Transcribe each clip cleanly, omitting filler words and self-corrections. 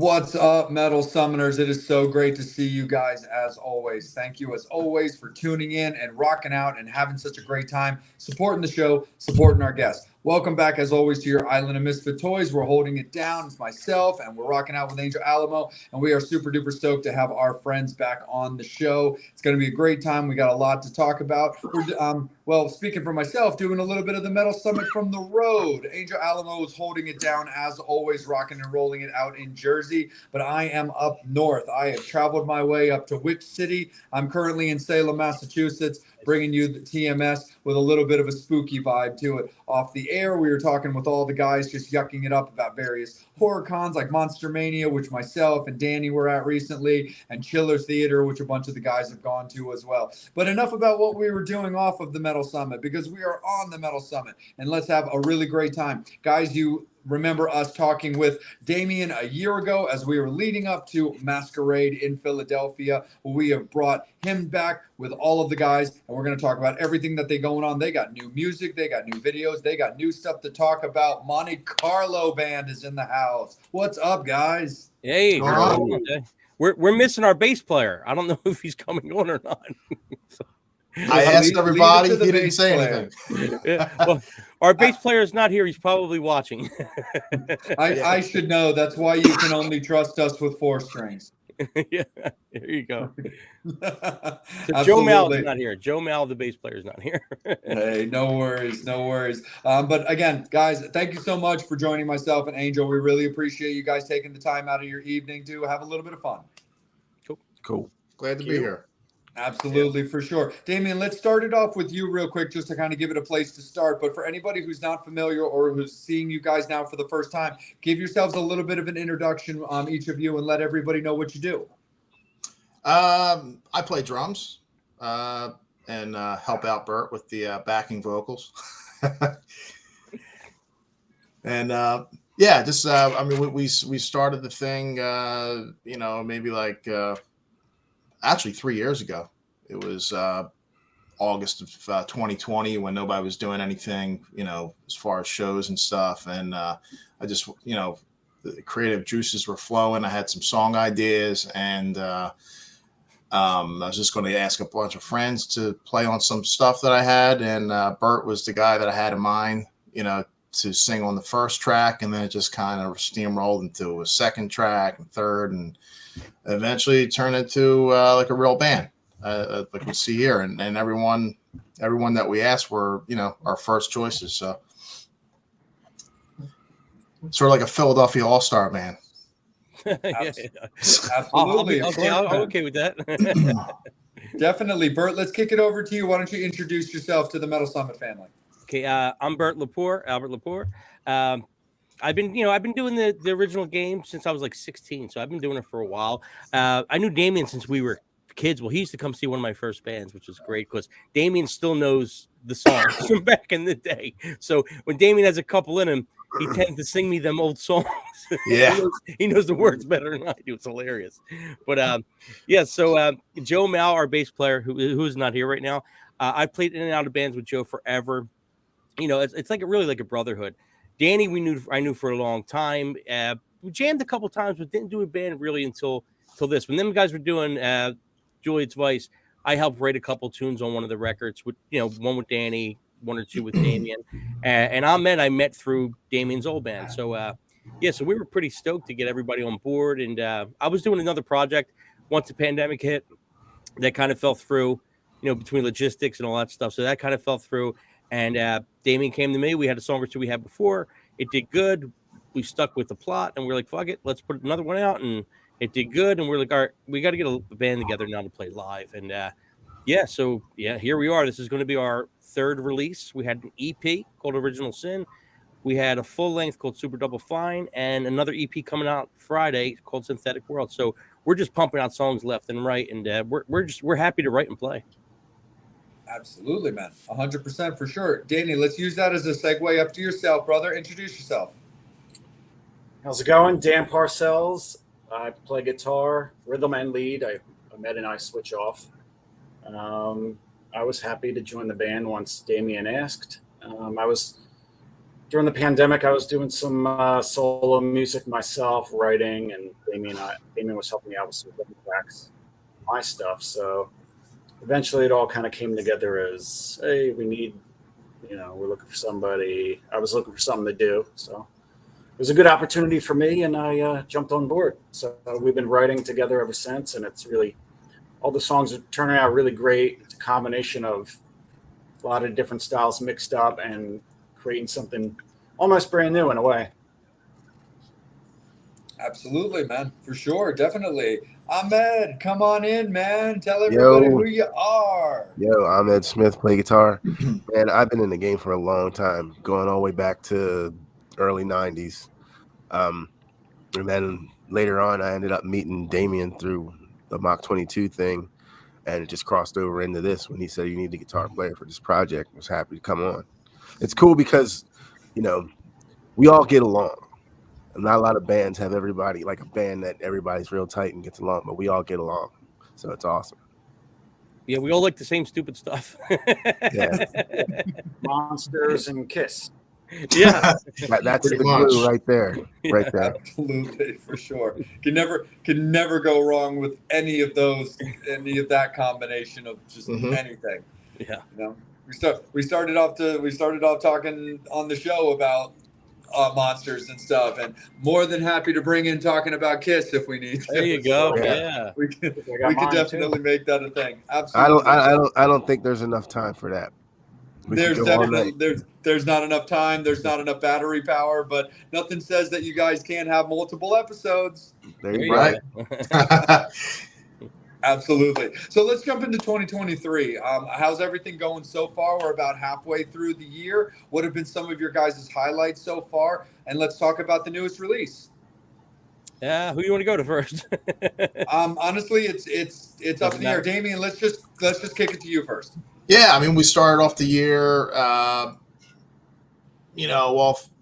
What's up, Metal Summoners? It is so great to see you guys as always. Thank you as always for tuning in and rocking out and having such a great time supporting the show, supporting our guests. Welcome back as always to your Island of Misfit Toys. We're holding it down. It's myself and we're rocking out with Angel Alamo, and we are super duper stoked to have our friends back on the show. It's going to be a great time. We got a lot to talk about. Well, speaking for myself, doing a little bit of the Metal Summit from the road. Angel Alamo is holding it down as always, rocking and rolling it out in Jersey, but I am up north. I have traveled my way up to which city? I'm currently in Salem, Massachusetts, bringing you the TMS with a little bit of a spooky vibe to it. Off the air, we were talking with all the guys, just yucking it up about various horror cons like Monster Mania, which myself and Danny were at recently, and Chiller Theater, which a bunch of the guys have gone to as well. But enough about what we were doing off of the Metal Summit, because we are on the Metal Summit, and let's have a really great time. Guys, you remember us talking with Damien a year ago as we were leading up to Masquerade in Philadelphia. We have brought him back with all of the guys, and we're going to talk about everything that they going on. They got new music, they got new videos, they got new stuff to talk about. Montecarlo band is in the house. What's up, guys? Hey, we're missing our bass player. I don't know if he's coming on or not. I asked everybody. He didn't say anything. Yeah, well, our bass player is not here. He's probably watching. I should know. That's why you can only trust us with 4 strings. Yeah, there you go. So Joe Mal is not here. Joe Mal, the bass player, is not here. Hey, no worries, no worries. But again, guys, thank you so much for joining myself and Angel. We really appreciate you guys taking the time out of your evening to have a little bit of fun. Cool. Glad to be here. Absolutely, for sure. Damien, let's start it off with you real quick, just to kind of give it a place to start. But for anybody who's not familiar or who's seeing you guys now for the first time, give yourselves a little bit of an introduction, each of you, and let everybody know what you do. I play drums and help out Bert with the backing vocals. And I mean, we started the thing, maybe like actually 3 years ago. It was August of 2020 when nobody was doing anything, as far as shows and stuff. And I just, the creative juices were flowing. I had some song ideas, and I was just going to ask a bunch of friends to play on some stuff that I had. And Bert was the guy that I had in mind, to sing on the first track. And then it just kind of steamrolled into a second track and third, and eventually turned into like a real band, like we see here. And everyone that we asked were, our first choices. So sort of like a Philadelphia All-Star band. Absolutely. I'm okay with that. Definitely. Bert, let's kick it over to you. Why don't you introduce yourself to the Metal Summit family? Okay, I'm Albert Lepore. I've been doing the original game since I was like 16, so I've been doing it for a while. I knew Damien since we were kids. Well, he used to come see one of my first bands, which was great because Damien still knows the songs from back in the day. So when Damien has a couple in him, he tends to sing me them old songs. Yeah, he knows the words better than I do. It's hilarious. But so Joe Mal, our bass player, who's not here right now, I played in and out of bands with Joe forever. It's like really like a brotherhood. Danny, I knew for a long time. We jammed a couple times, but didn't do a band really until this. When them guys were doing Juliet's Vice, I helped write a couple tunes on one of the records with, one with Danny, 1 or 2 with Damien. And I met through Damien's old band. So, so we were pretty stoked to get everybody on board. And I was doing another project once the pandemic hit that kind of fell through, between logistics and all that stuff. So that kind of fell through. And Damien came to me. We had a song or 2 we had before. It did good. We stuck with the plot, and we're like, fuck it, let's put another one out. And it did good. And we're like, all right, we got to get a band together now to play live. And here we are. This is going to be our 3rd release. We had an EP called Original Sin. We had a full length called Super Double Fine, and another EP coming out Friday called Synthetic World. So we're just pumping out songs left and right, and we're happy to write and play. Absolutely, man. 100% for sure. Danny, let's use that as a segue up to yourself, brother. Introduce yourself. How's it going? Dan Parcells. I play guitar, rhythm, and lead. Ahmed and I switch off. I was happy to join the band once Damien asked. I was during the pandemic, I was doing some solo music myself, writing, and Damien was helping me out with some rhythm tracks, my stuff. So eventually, it all kind of came together as, hey, we need, we're looking for somebody. I was looking for something to do, so it was a good opportunity for me, and I jumped on board. So we've been writing together ever since, and it's really, all the songs are turning out really great. It's a combination of a lot of different styles mixed up and creating something almost brand new in a way. Absolutely, man. For sure. Definitely. Ahmed, come on in, man. Tell everybody Yo. who you are. Yo, I'm Ed Smith, play guitar. Man, I've been in the game for a long time, going all the way back to early 90s. And then later on, I ended up meeting Damien through the Mach 22 thing, and it just crossed over into this when he said, you need a guitar player for this project. I was happy to come on. It's cool because, we all get along. And not a lot of bands have everybody, like a band that everybody's real tight and gets along, but we all get along. So it's awesome. Yeah, we all like the same stupid stuff. Yeah. Monsters and Kiss. Yeah. That's Pretty the much. glue right there. Right there. Absolutely, for sure. Can never go wrong with any of that combination of just anything. Yeah. We started off talking on the show about monsters and stuff, and more than happy to bring in talking about Kiss if we need to. There you go. So, Yeah. we can definitely make that a thing. I Absolutely. don't think there's enough time for that. There's not enough time. There's not enough battery power, but nothing says that you guys can't have multiple episodes. There you There go. you go. Right. Absolutely. So let's jump into 2023. How's everything going so far? We're about halfway through the year. What have been some of your guys' highlights so far? And let's talk about the newest release. Yeah, who you want to go to first? Honestly, it's up in the air. Damien, let's just kick it to you first. Yeah, I mean, we started off the year,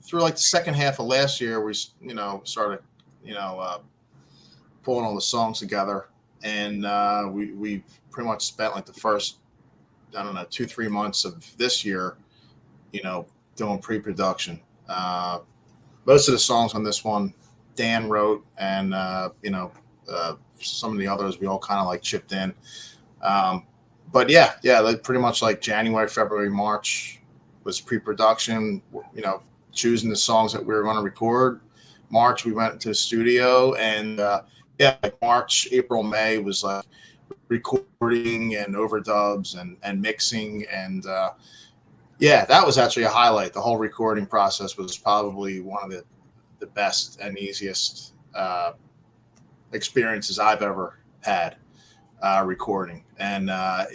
through like the second half of last year, we, started, pulling all the songs together, and we pretty much spent like the first, 2-3 months of this year, doing pre-production. Most of the songs on this one, Dan wrote, and some of the others we all kind of like chipped in. But yeah, like pretty much like January, February, March was pre-production, choosing the songs that we were going to record. March, we went to the studio, and like March, April, May was like recording and overdubs and mixing. And that was actually a highlight. The whole recording process was probably one of the best and easiest experiences I've ever had. Recording, and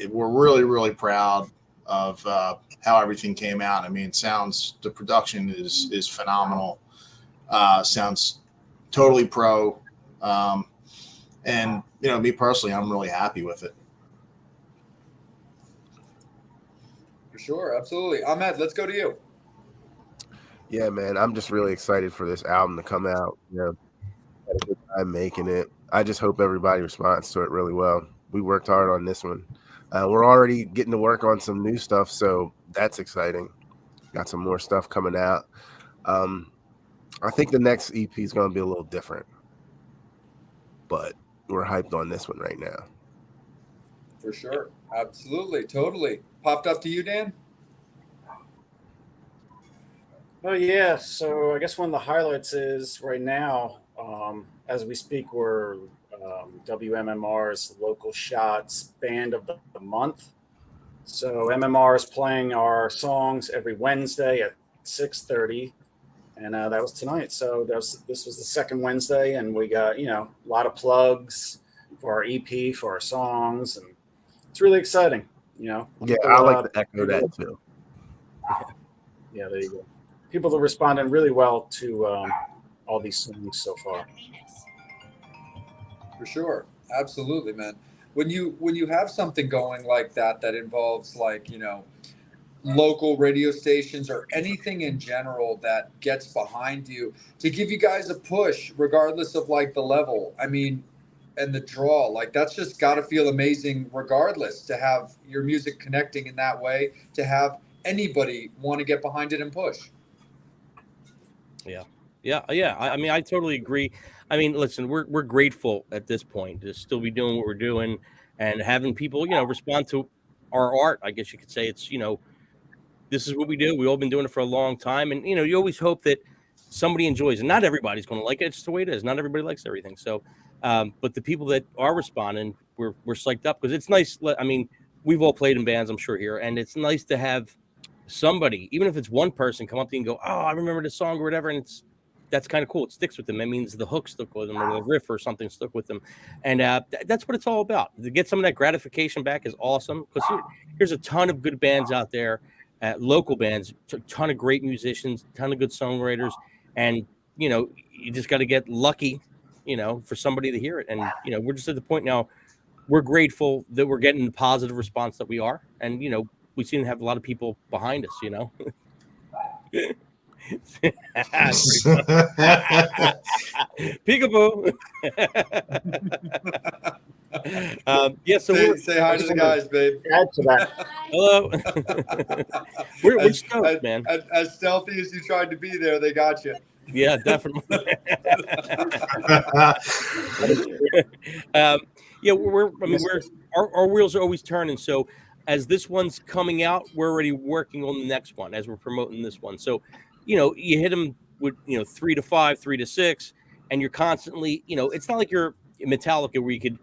we're really, really proud of how everything came out. I mean, the production is phenomenal. Sounds totally pro, and me personally, I'm really happy with it. For sure, absolutely. Ahmed, let's go to you. Yeah, man, I'm just really excited for this album to come out. Had a good time making it. I just hope everybody responds to it really well. We worked hard on this one. We're already getting to work on some new stuff, so that's exciting. Got some more stuff coming out. I think the next EP is going to be a little different, but we're hyped on this one right now. For sure. Absolutely. Totally. Popped up to you, Dan? Oh, yeah. So I guess one of the highlights is right now, as we speak, we're WMMR's Local Shots Band of the Month. So MMR is playing our songs every Wednesday at 6:30, and that was tonight. So this was the second Wednesday, and we got a lot of plugs for our EP, for our songs, and it's really exciting. Yeah, I like to echo that too. Yeah, there you go. People are responding really well to all these songs so far. For sure. Absolutely, man. When you have something going like that involves local radio stations or anything in general that gets behind you to give you guys a push regardless of like the level, I mean, and the draw, like that's just got to feel amazing regardless, to have your music connecting in that way, to have anybody want to get behind it and push. Yeah. I mean, I totally agree. I mean, listen, we're grateful at this point to still be doing what we're doing and having people, respond to our art. I guess you could say it's, this is what we do. We've all been doing it for a long time, and you always hope that somebody enjoys it. Not everybody's going to like it. It's just the way it is. Not everybody likes everything. So, but the people that are responding, we're psyched up because it's nice. I mean, we've all played in bands, I'm sure here, and it's nice to have somebody, even if it's one person, come up to you and go, "Oh, I remember this song" or whatever, and that's kind of cool. It sticks with them. That means the hook stuck with them or the riff or something stuck with them, and that's what it's all about. To get some of that gratification back is awesome because here's a ton of good bands out there. Local bands, ton of great musicians, ton of good songwriters, and you just got to get lucky, for somebody to hear it. And we're just at the point now. We're grateful that we're getting the positive response that we are, and we seem to have a lot of people behind us. Peekaboo. Yeah, so say hi to the guys, babe. Add to that. Hello. we're stoked, man. As stealthy as you tried to be there, they got you. Yeah, definitely. Yeah, our wheels are always turning. So as this one's coming out, we're already working on the next one as we're promoting this one. So, you hit them with 3 to 5, 3 to 6, and you're constantly, it's not like you're Metallica where you could,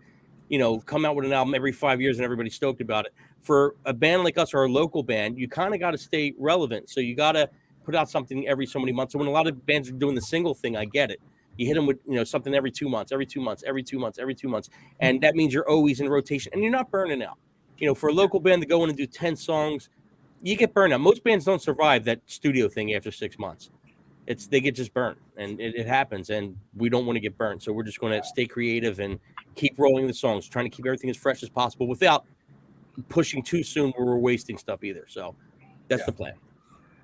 come out with an album every 5 years and everybody's stoked about it. For a band like us or a local band, you kind of got to stay relevant. So you got to put out something every so many months. So when a lot of bands are doing the single thing, I get it. You hit them with something every 2 months, every 2 months, every 2 months, every 2 months, and that means you're always in rotation and you're not burning out. For a local band to go in and do 10 songs, you get burned out. Most bands don't survive that studio thing after 6 months. They get just burned, and it happens, and we don't want to get burned. So we're just going to stay creative and keep rolling the songs, trying to keep everything as fresh as possible without pushing too soon where we're wasting stuff either. So that's the plan.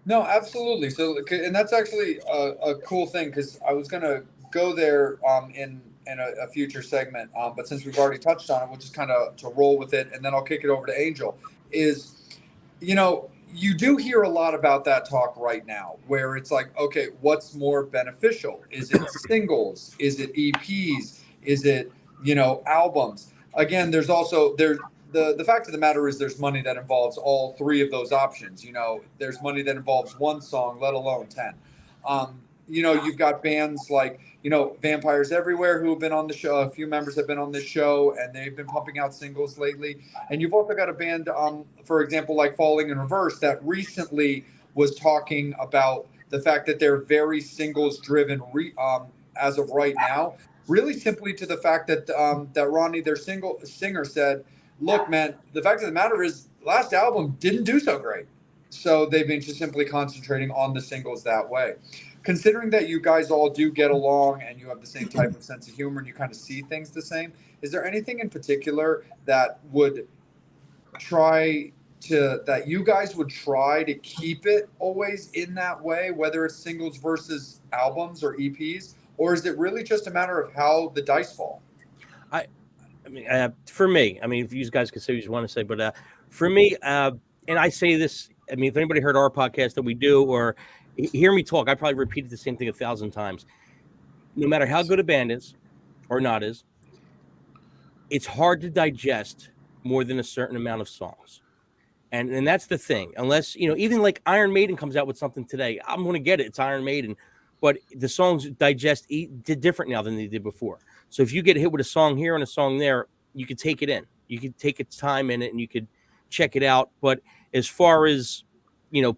No, absolutely. So, and that's actually a cool thing because I was going to go there in a future segment, but since we've already touched on it, we'll just kind of to roll with it, and then I'll kick it over to Angel. You do hear a lot about that talk right now, where it's like, okay, what's more beneficial? Is it singles? Is it EPs? Is it albums? Again, there's also the fact of the matter is there's money that involves all three of those options. There's money that involves one song, let alone 10. You've got bands like, Vampires Everywhere who have been on the show. A few members have been on this show, and they've been pumping out singles lately. And you've also got a band, for example, like Falling in Reverse, that recently was talking about the fact that they're very singles driven as of right now. Really simply to the fact that that Ronnie, their singer, said, look, man, the fact of the matter is last album didn't do so great. So they've been just simply concentrating on the singles that way. Considering that you guys all do get along and you have the same type of sense of humor and you kind of see things the same, is there anything in particular that you guys would try to keep it always in that way, whether it's singles versus albums or EPs, or is it really just a matter of how the dice fall? I mean, for me, if you guys could say what you want to say, but for me, and I say this, if anybody heard our podcast that we do or hear me talk, I probably repeated the same thing 1,000 times. No matter how good a band is or not is, it's hard to digest more than a certain amount of songs. And that's the thing. Unless, even like Iron Maiden comes out with something today, I'm going to get it. It's Iron Maiden. But the songs digest different now than they did before. So if you get hit with a song here and a song there, you could take it in. You could take its time in it and you could check it out. But as far as,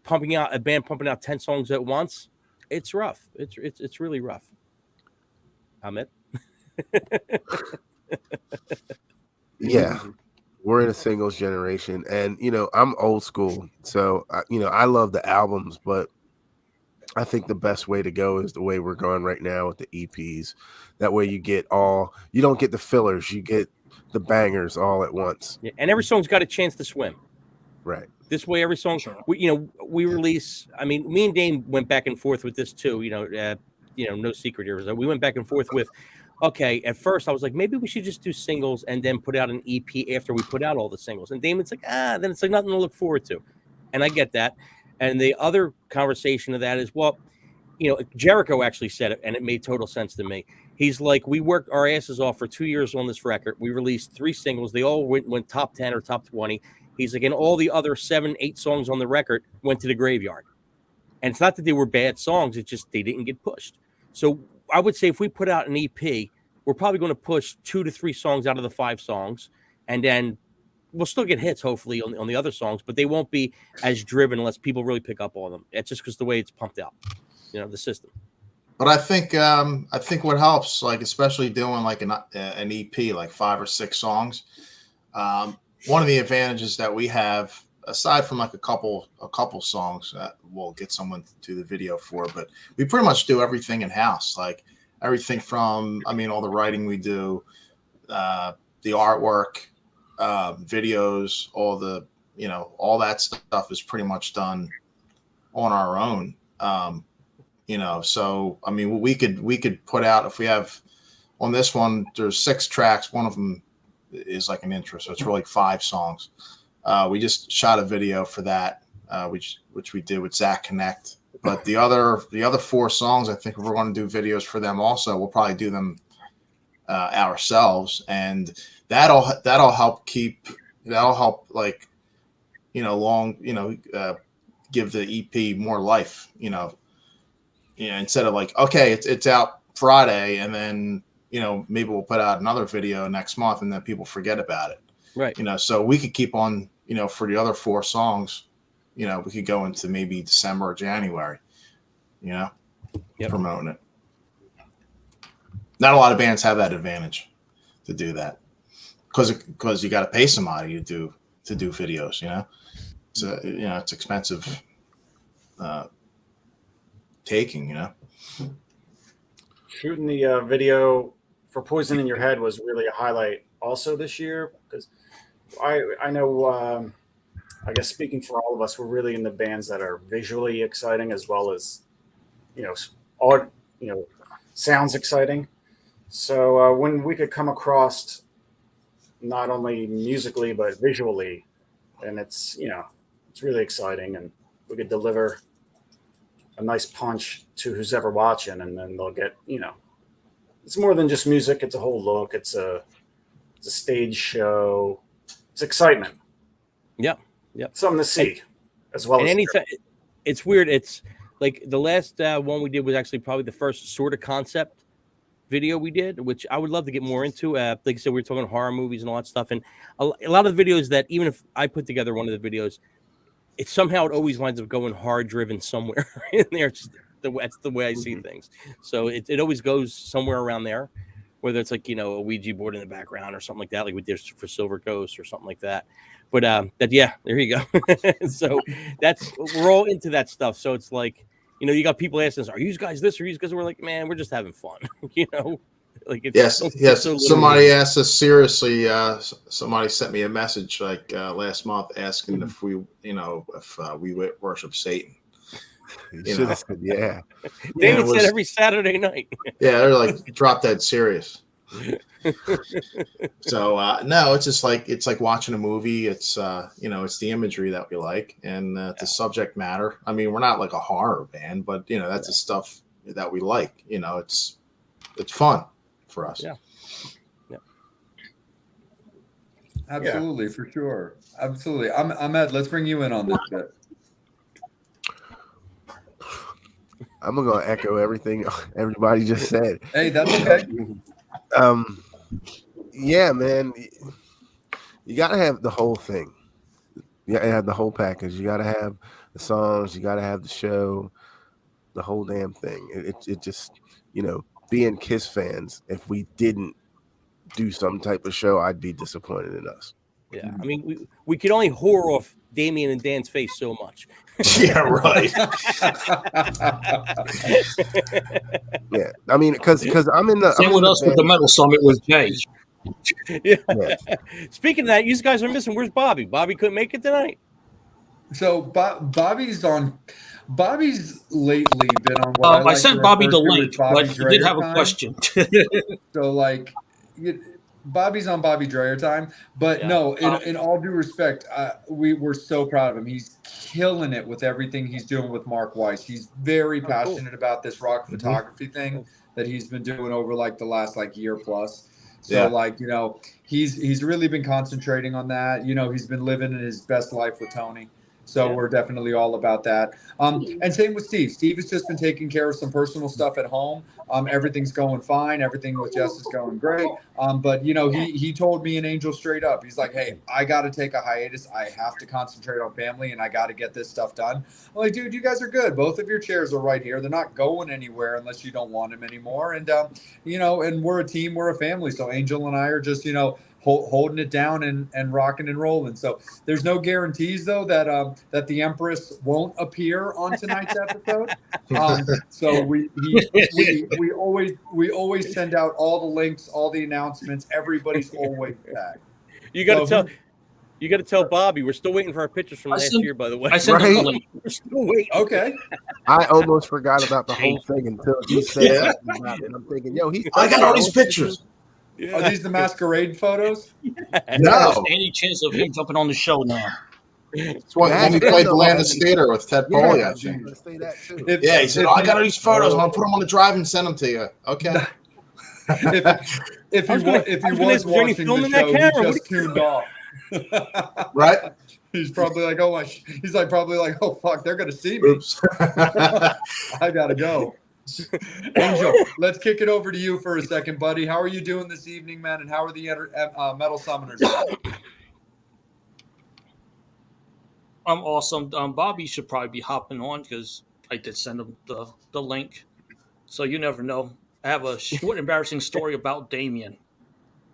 pumping out 10 songs at once, it's rough. It's really rough. Ahmed? Yeah. We're in a singles generation, and I'm old school, so I love the albums, but I think the best way to go is the way we're going right now with the EPs. That way you don't get the fillers, you get the bangers all at once. Yeah, and every song's got a chance to swim. Right. This way, every song, we release. Me and Dame went back and forth with this too. No secret here. We went back and forth with. Okay, at first I was like, maybe we should just do singles and then put out an EP after we put out all the singles. And Damon's like, then it's like nothing to look forward to. And I get that. And the other conversation of that is, well, Jericho actually said it, and it made total sense to me. He's like, we worked our asses off for 2 years on this record. We released 3 singles. They all went top 10 or top 20. He's like, and all the other 7, 8 songs on the record went to the graveyard. And it's not that they were bad songs. It's just they didn't get pushed. So I would say if we put out an EP, we're probably going to push 2 to 3 songs out of the 5 songs. And then we'll still get hits, hopefully, on the other songs. But they won't be as driven unless people really pick up on them. It's just because the way it's pumped out, the system. But I think what helps, like especially doing like an EP, like 5 or 6 songs. One of the advantages that we have, aside from like a couple songs that we'll get someone to do the video for, but we pretty much do everything in house. Like everything from, all the writing we do, the artwork, videos, all the, all that stuff is pretty much done on our own. So we could put out, if we have on this one, there's 6 tracks. One of them is like an intro, so it's really 5 songs. We just shot a video for that, which we did with Zach Connect. But the other 4 songs, I think if we're going to do videos for them also, we'll probably do them ourselves, and that'll help like give the EP more life. Instead of like, okay, it's out Friday, and then maybe we'll put out another video next month, and then people forget about it. Right. So we could keep on, for the other 4 songs, we could go into maybe December or January, promoting it. Not a lot of bands have that advantage to do that because you got to pay somebody to do videos, So, it's expensive taking, Shooting the video for Poison in Your Head was really a highlight also this year, because I know, I guess speaking for all of us, we're really into bands that are visually exciting as well as, sounds exciting. So when we could come across not only musically but visually, and it's really exciting, and we could deliver a nice punch to who's ever watching, and then they'll get, it's more than just music. It's a whole look. It's a stage show. It's excitement. Yep. Something to see as well. And as anytime, it's weird. It's like the last one we did was actually probably the first sort of concept video we did, which I would love to get more into. Like I said, we were talking horror movies and all that stuff. And a lot of the videos that, even if I put together one of the videos, it always winds up going hard driven somewhere in there. That's the way I see things. So it always goes somewhere around there, whether it's like, a Ouija board in the background or something like that, like we did for Silver Ghost or something like that. But there you go. So we're all into that stuff. So it's like, you got people asking us, are you guys this or you guys? We're like, man, we're just having fun, Like yes. So somebody asked us seriously. Somebody sent me a message like last month asking if we, if we worship Satan. You should have said, yeah. David said every Saturday night. Yeah, they're like drop dead serious. So no, it's like watching a movie. It's it's the imagery that we like, and the subject matter. We're not like a horror band, but that's the stuff that we like. It's fun for us. Yeah. Absolutely, for sure. Absolutely. Ahmed, let's bring you in on this bit. I'm gonna echo everything everybody just said. Hey, that's okay. Yeah, man, you gotta have the whole thing. You gotta have the whole package. You gotta have the songs. You gotta have the show, the whole damn thing. It just, being Kiss fans, if we didn't do some type of show, I'd be disappointed in us. Yeah, we could only whore off Damien and Dan's face so much. Yeah, right. Yeah, because I'm in the. Same with us with the Metal Summit with Jay. Yeah. Speaking of that, you guys are missing. Where's Bobby? Bobby couldn't make it tonight. So Bobby's lately been on. I sent Bobby the link, but he did have a question. So Bobby's on Bobby Dreyer time, but no, in all due respect, we're so proud of him. He's killing it with everything he's doing with Mark Weiss. He's very passionate about this rock photography thing that he's been doing over like the last like year plus. So like, you know, he's really been concentrating on that. You know, he's been living his best life with Tony. So we're definitely all about that. And same with Steve. Steve has just been taking care of some personal stuff at home. Everything's going fine. Everything with Jess is going great. But, you know, he told me and Angel straight up. He's like, hey, I got to take a hiatus. I have to concentrate on family, and I got to get this stuff done. I'm like, dude, you guys are good. Both of your chairs are right here. They're not going anywhere unless you don't want them anymore. And, you know, and we're a team. We're a family. So Angel and I are just, you know, holding it down and rocking and rolling. So there's no guarantees though that the Empress won't appear on tonight's episode. So we always send out all the links, all the announcements. Everybody's always tagged. You got to tell Bobby we're still waiting for our pictures from last year. By the way, I sent him the link. We're still waiting. Okay. I almost forgot about the whole thing until he said something about it. And I'm thinking, yo, I got all these pictures. Yeah. Are these the masquerade photos? No. Any chance of him jumping on the show now? It's when we played the Landis Theater with Ted Foley, I think. Say that too. He said, I got all these photos. I'm going to put them on the drive and send them to you. Okay. if he was watching the show, he just tuned off. Right? He's probably like, oh fuck, they're gonna see me. Oops. I gotta go. Angel, let's kick it over to you for a second, buddy. How are you doing this evening, man? And how are the Metal Summoners? I'm awesome. Bobby should probably be hopping on because I did send him the link. So you never know. I have a short, embarrassing story about Damien.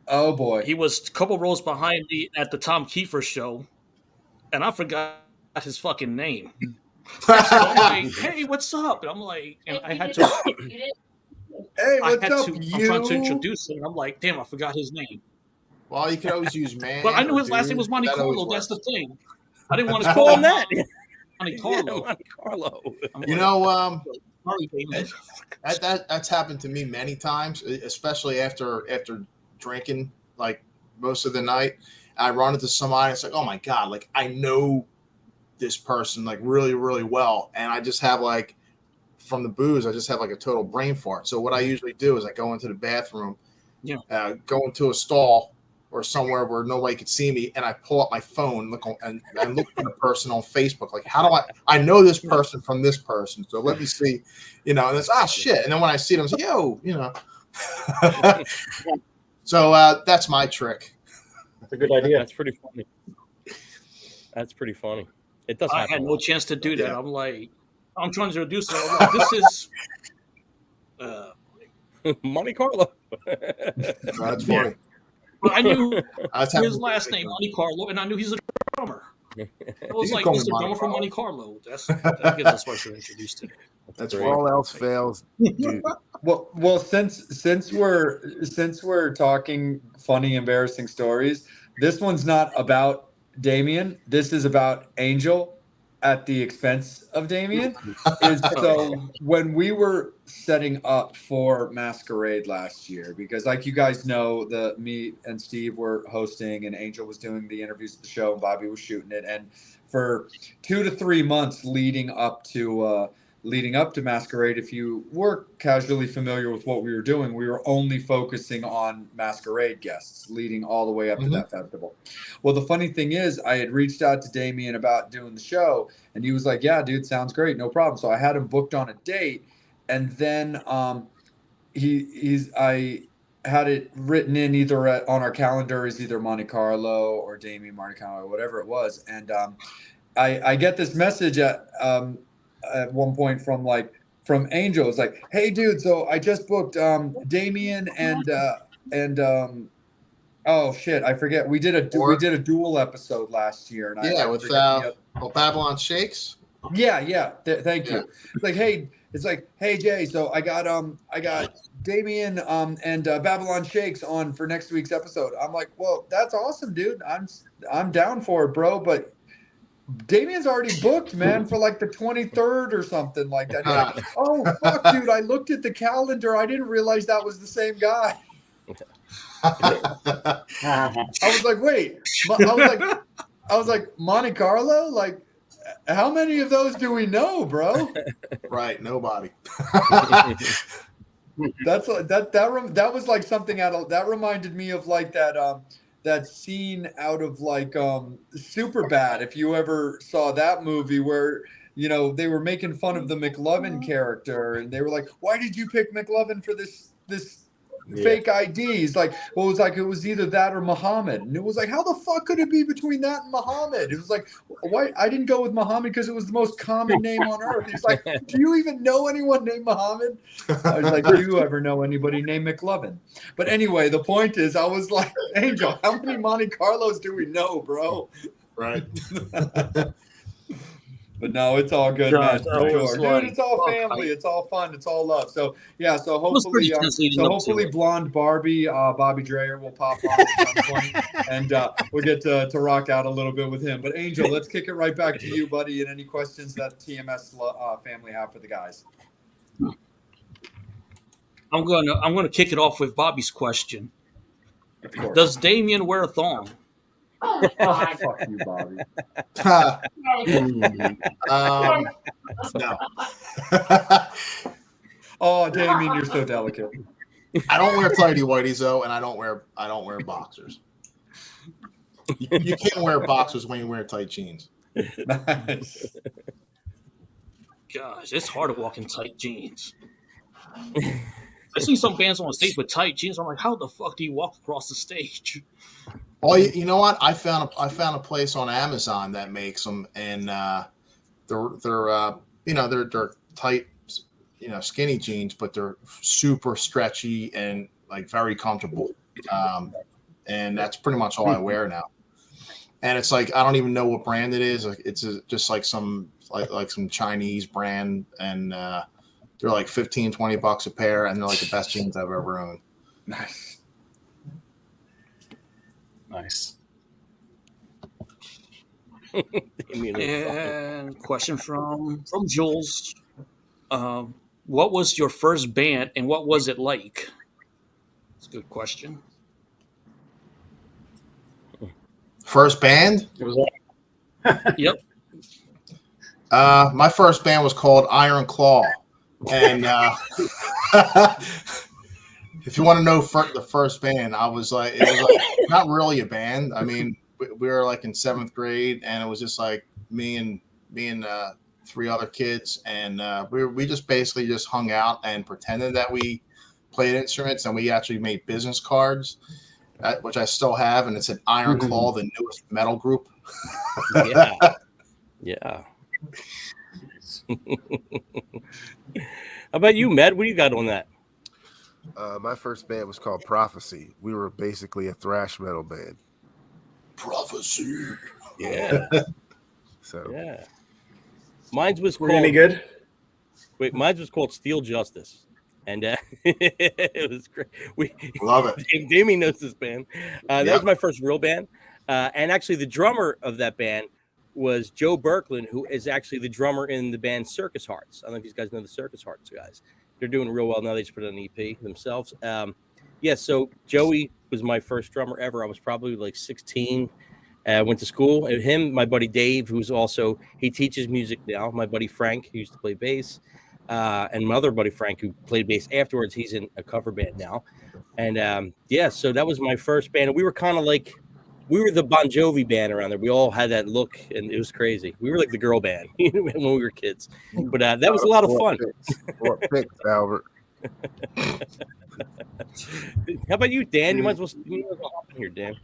Oh boy, he was a couple rows behind me at the Tom Kiefer show, and I forgot his fucking name. So I'm like, hey, what's up? And I'm like, and I had to. Hey, what's up, I'm trying to introduce him. I'm like, damn, I forgot his name. Well, you could always use man. But I knew his last name was Montecarlo. That's the thing. I didn't want to call him that. Montecarlo. Montecarlo. You know, that's happened to me many times, especially after drinking like most of the night. I run into somebody. It's like, oh my god, like I know this person like really, really well, and I just have like from the booze, I just have like a total brain fart. So what I usually do is I go into the bathroom, go into a stall or somewhere where nobody could see me, and I pull up my phone, and look for the person on Facebook. Like, how do I know this person from this person? So let me see, you know. And it's shit. And then when I see them, I'm like, yo, you know. So that's my trick. That's a good idea. That's pretty funny. That's pretty funny. It does. I had no chance to do that. I'm like, I'm trying to introduce her. I'm like, this is Montecarlo. That's funny. But I knew his last name, Montecarlo, and I knew he's a drummer. I was like, he's a drummer from Montecarlo. That gives us what you're introduced to. That's right. All else fails. Dude. Well, since we're talking funny, embarrassing stories, this one's not about Damien. This is about Angel at the expense of Damien. So when we were setting up for Masquerade last year, because like you guys know, me and Steve were hosting and Angel was doing the interviews at the show and Bobby was shooting it. And for 2 to 3 months leading up to Masquerade, if you were casually familiar with what we were doing, we were only focusing on Masquerade guests leading all the way up to that festival. Well, the funny thing is I had reached out to Damien about doing the show, and he was like, yeah, dude, sounds great. No problem. So I had him booked on a date, and then I had it written in either on our calendar as either Montecarlo or Damien Montecarlo or whatever it was. And I get this message at one point from Angel. It's like, hey dude, so I just booked Damien and oh shit, I forget. We did a dual episode last year, and with Babylon Shakes. Yeah. Thank you. It's like, hey Jay, so I got Damien and Babylon Shakes on for next week's episode. I'm like, well, that's awesome, dude. I'm down for it, bro, but Damien's already booked, man, for like the 23rd or something like that. Like, oh, fuck, dude, I looked at the calendar. I didn't realize that was the same guy. I was like, wait. I was like, Montecarlo? Like, how many of those do we know, bro? Right, nobody. That was like something out of that reminded me of like that scene out of like Superbad, if you ever saw that movie where they were making fun of the McLovin character and they were like, why did you pick McLovin for this fake IDs? Like, well, it was either that or Muhammad, and it was like, how the fuck could it be between that and Muhammad? It was like, why I didn't go with Muhammad because it was the most common name on earth. He's like, do you even know anyone named Muhammad? I was like, do you ever know anybody named McLovin? But anyway, the point is, I was like, Angel, how many Monte Carlos do we know, bro? Right. But no, it's all good, Gosh, man. I For was sure, like, dude. It's all fuck, family. It's all fun. It's all love. So yeah. So was pretty hopefully, tense leading up to it. blonde Barbie, Bobby Dreyer will pop on at some point, and we'll get to rock out a little bit with him. But Angel, let's kick it right back to you, buddy. And any questions that TMS family have for the guys? I'm gonna kick it off with Bobby's question. Of course. Does Damien wear a thong? Fuck you, Bobby. No. Oh, Damien, you're so delicate. I don't wear tighty whities though, and I don't wear boxers. You can't wear boxers when you wear tight jeans. Nice. Gosh, it's hard to walk in tight jeans. I see some bands on stage with tight jeans. I'm like, how the fuck do you walk across the stage? Oh, you know what? I found a place on Amazon that makes them, and they're tight, skinny jeans, but they're super stretchy and like very comfortable. And that's pretty much all I wear now. And it's like I don't even know what brand it is. Like it's just like some Chinese brand, and they're like $15-$20 a pair, and they're like the best jeans I've ever owned. Nice. Nice. And question from Jules. What was your first band and what was it like? It's a good question. First band? It was Yep. My first band was called Iron Claw, and if you want to know the first band, it was like not really a band. I mean, we were like in 7th grade, and it was just like me and 3 other kids, and we just basically just hung out and pretended that we played instruments, and we actually made business cards, which I still have, and it said Iron Claw, the newest metal group. Yeah. How about you, Med? What do you got on that? My first band was called Prophecy. We were basically a thrash metal band. Prophecy. Yeah. So Yeah. Mine was Were called. you any good? Wait, mine was called Steel Justice, and it was great. Love it. Damien knows this band. That Yep. was my first real band, and actually the drummer of that band was Joe Berkland, who is actually the drummer in the band Circus Hearts. I don't know if you guys know the Circus Hearts guys. They're doing real well now. They just put out an EP themselves. So Joey was my first drummer ever. I was probably like 16. Went to school. And him, my buddy Dave, who's also, he teaches music now. My buddy Frank, who used to play bass. And my other buddy Frank, who played bass afterwards. He's in a cover band now. And so that was my first band. And we were kind of like, we were the Bon Jovi band around there. We all had that look, and it was crazy. We were like the girl band when we were kids. But that was a lot of fun. What picks, Albert? How about you, Dan? You might as well hop in here, Dan.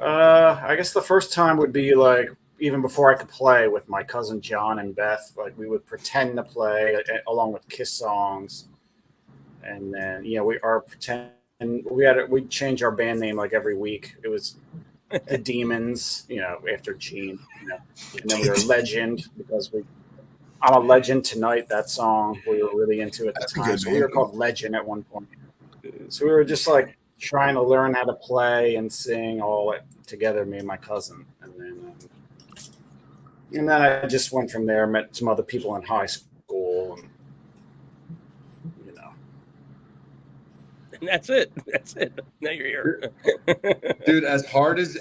I guess the first time would be like even before I could play with my cousin John and Beth. Like we would pretend to play along with Kiss songs, and then we'd change our band name like every week. It was the Demons, after Gene, and then we were Legend because I'm a Legend Tonight. That song we were really into at the time. So we were called Legend at one point. So we were just like trying to learn how to play and sing all together, me and my cousin, and then I just went from there. Met some other people in high school, and And that's it. That's it. Now you're here. Dude, as hard as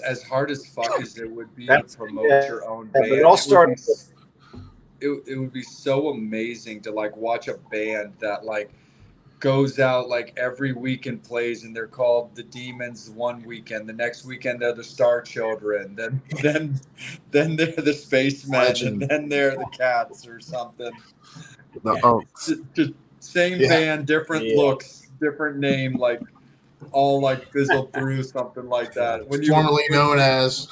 fuck as it would be to That's- promote yeah, your own but band, it all started. it would be so amazing to like watch a band that like goes out like every week and plays, and they're called the Demons one weekend, the next weekend they're the Star Children, then they're the Spacemen, Legend. and then they're the Cats or something. The Unks. Just same band, different looks, different name, like all like fizzled through, something like that. Formerly known as.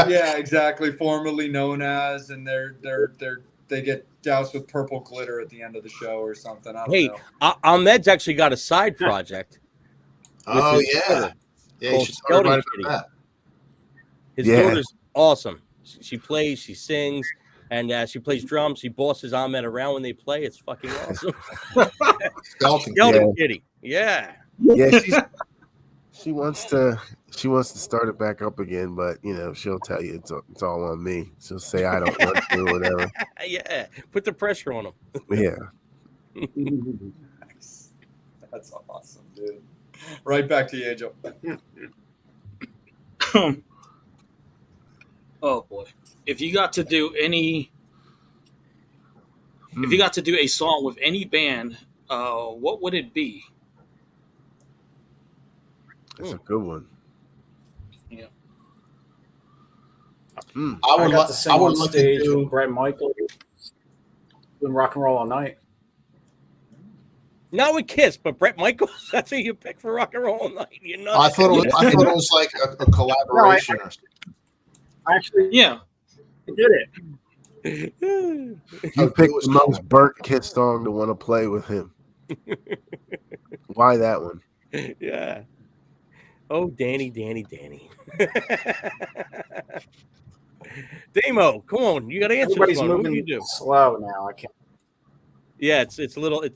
Yeah, exactly. Formerly known as, and they get doused with purple glitter at the end of the show or something. I don't know. Ahmed's actually got a side project. Oh his yeah, daughter yeah. You called should tell everybody Skeleton about that. His Yeah. daughter's awesome. She plays, she sings, and she plays drums. She bosses Ahmed around when they play. It's fucking awesome. Skeleton. Skeleton Kitty. Yeah. Yeah, she wants to start it back up again, but you know she'll tell you it's all on me. She'll say I don't want to or whatever. Yeah. Put the pressure on them. Yeah. Nice. That's awesome, dude. Right back to you, Angel. Oh boy. If you got to do a song with any band, what would it be? That's a good one. Yeah. I got to sing on like to stage do. with Brett Michaels doing Rock and Roll All Night. Not with Kiss, but Brett Michaels. That's who you pick for Rock and Roll All Night. You know. I thought it was like a collaboration or something. Actually, Yeah. I did it. You Oh, picked it was the most cool. burnt Kiss song to want to play with him. Why that one? Yeah. Oh, Danny. Damo, come on. You got to answer Everybody's this one. What do moving you do? slow now. I can't. Yeah, it's a little, the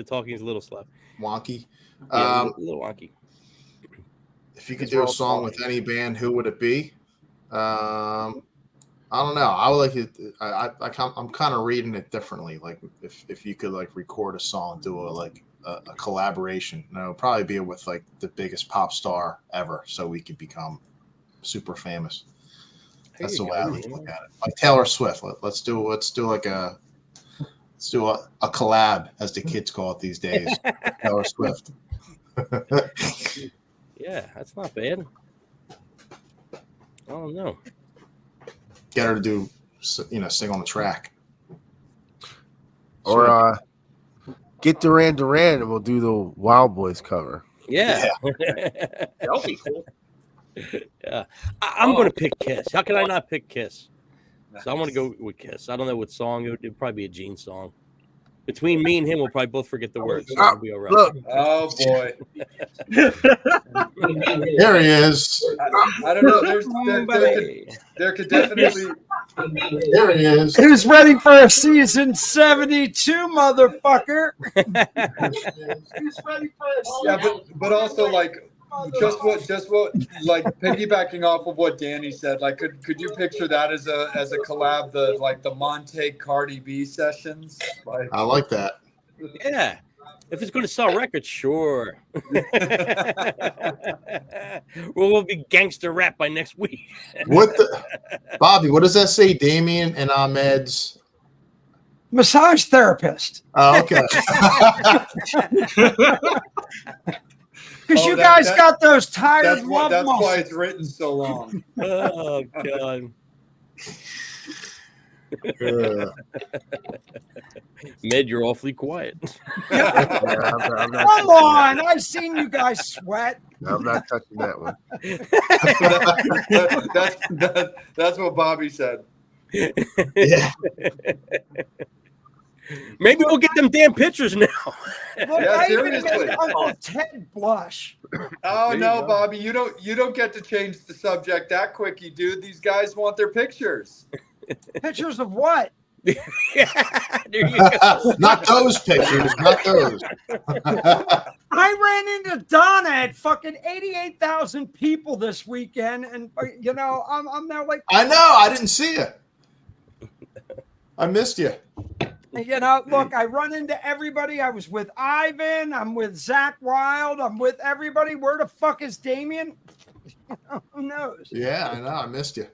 talking is a little slow. Wonky. Yeah, a little wonky. If you could do a song with any band, who would it be? I don't know. I would like it. I'm kind of reading it differently. Like if you could like record a song, do a collaboration. No, it'd probably be with like the biggest pop star ever, so we could become super famous. That's the way I would look at it. Like Taylor Swift. Let's do a collab, as the kids call it these days. Taylor Swift. Yeah, that's not bad. Oh no. Get her to do, sing on the track. Or get Duran Duran and we'll do the Wild Boys cover. Yeah. That'll be cool. Yeah. I'm going to pick Kiss. How can I not pick Kiss? So I'm going to go with Kiss. I don't know what song. It'd probably be a Gene song. Between me and him, we'll probably both forget the words. So it'll be all right. Look, Oh boy. There he is. I don't know. There could definitely. There he is. Who's ready for a season 72, motherfucker? Yeah, but also like just what like piggybacking off of what Danny said, like could you picture that as a collab, the Monte Cardi B sessions? Like, I like that. Yeah. If it's going to sell records, sure. We'll be gangster rap by next week. Bobby, what does that say? Damien and Ahmed's. Massage therapist. Oh, okay. Because Oh, you that- guys that- got those tired that's why love muscles. it's written so long. Oh, God. Med, you're awfully quiet. I'm not Come on, I've seen you guys sweat. I'm not touching that one. That's what Bobby said. Yeah. Maybe we'll get them damn pictures now. Look, Yeah, I even seriously. made Uncle Ted blush. Oh There you no, go. Bobby, you don't get to change the subject that quickie, dude. These guys want their pictures. Pictures of what? There you go. Not those pictures. Not those. I ran into Donna at fucking 88,000 people this weekend, and I'm now like, I know. I didn't see you. I missed you. You know, look, I run into everybody. I was with Ivan. I'm with Zach Wild. I'm with everybody. Where the fuck is Damien? Who knows? Yeah, I know. I missed you.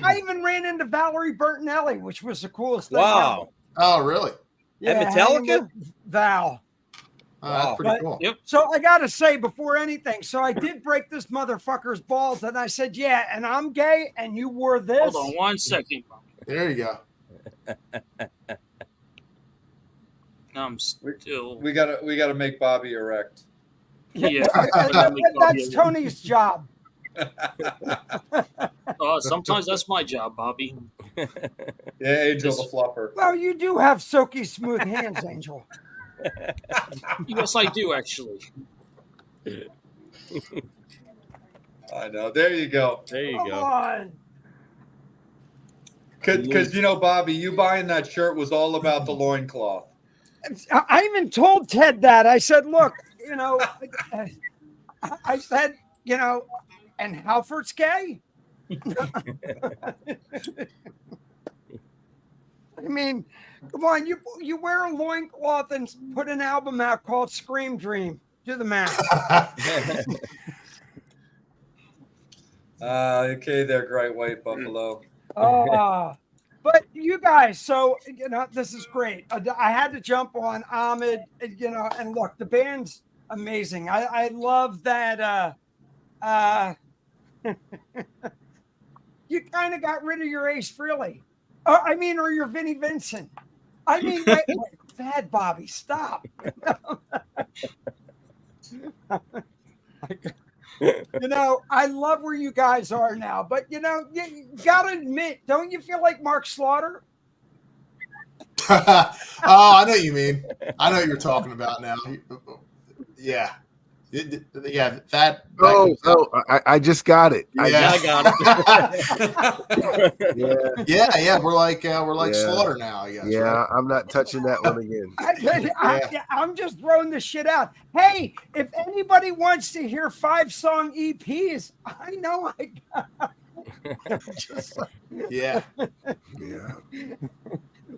I even ran into Valerie Bertinelli, which was the coolest thing. Wow. Oh, really? Yeah, At hanging Metallica? with Val. Oh, that's Wow. pretty But- cool. Yep. So I got to say, before anything, so I did break this motherfucker's balls, and I said, yeah, and I'm gay, and you wore this. Hold on 1 second. There you go. I'm still. We gotta make Bobby erect. Yeah. That's Tony's job. Sometimes that's my job, Bobby. Yeah, Angel the fluffer. Well, you do have silky smooth hands, Angel. Yes, I do actually. I know. There you go. There you Come go. on. Because Bobby, you buying that shirt was all about the loincloth. I even told Ted that. I said, look, I said, and Halford's gay. I mean, come on, you wear a loincloth and put an album out called Scream Dream. Do the math. Okay, there, Great White Buffalo. But you guys, so this is great. I had to jump on Ahmed, and look, the band's amazing. I love that. You kind of got rid of your Ace Frehley. Or your Vinnie Vincent. Wait, Bad Bobby, stop. I love where you guys are now, but you gotta admit, don't you feel like Mark Slaughter? Oh, I know what you mean. I know what you're talking about now. Yeah. Yeah, that. I just got it. Yeah. I got it. Yeah. We're like Yeah. Slaughter now, I guess. Yeah, right? I'm not touching that one again. I'm just throwing this shit out. Hey, if anybody wants to hear 5-song EPs, I know I got. Yeah. Yeah.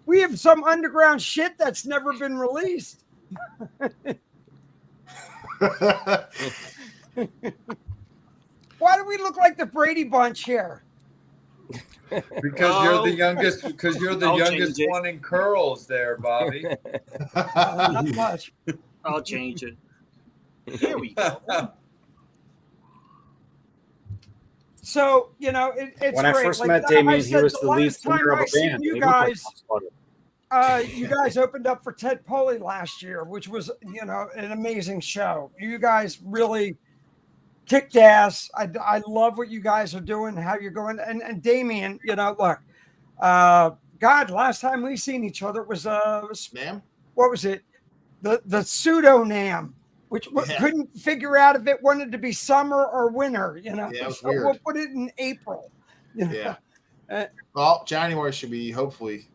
We have some underground shit that's never been released. Why do we look like the Brady Bunch here? Because you're the youngest. Because you're the I'll youngest change it. one in curls, there, Bobby. Not much. I'll change it. Here we go. So it's When I great. first Like, met I Damien, he said was the the lead last time singer of I a seen band. you They looked like guys, Slaughter. you guys opened up for Ted Poley last year, which was an amazing show. You guys really kicked ass. I love what you guys are doing, how you're going. And Damien, look, God, last time we seen each other was Ma'am? what was it? The pseudo NAM, which couldn't figure out if it wanted to be summer or winter. Yeah, it was so weird. we'll put it in April. Yeah. Well, January should be hopefully.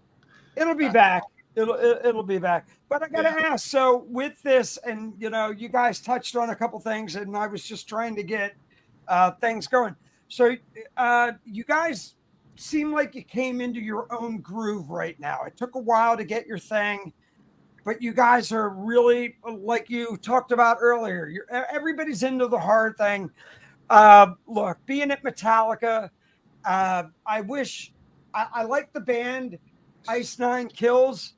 It'll be back. It'll be back. But I gotta ask. So with this, and you guys touched on a couple things, and I was just trying to get things going. So you guys seem like you came into your own groove right now. It took a while to get your thing, but you guys are really, like you talked about earlier. Everybody's into the hard thing. Look, being at Metallica, I wish I like the band Ice Nine Kills,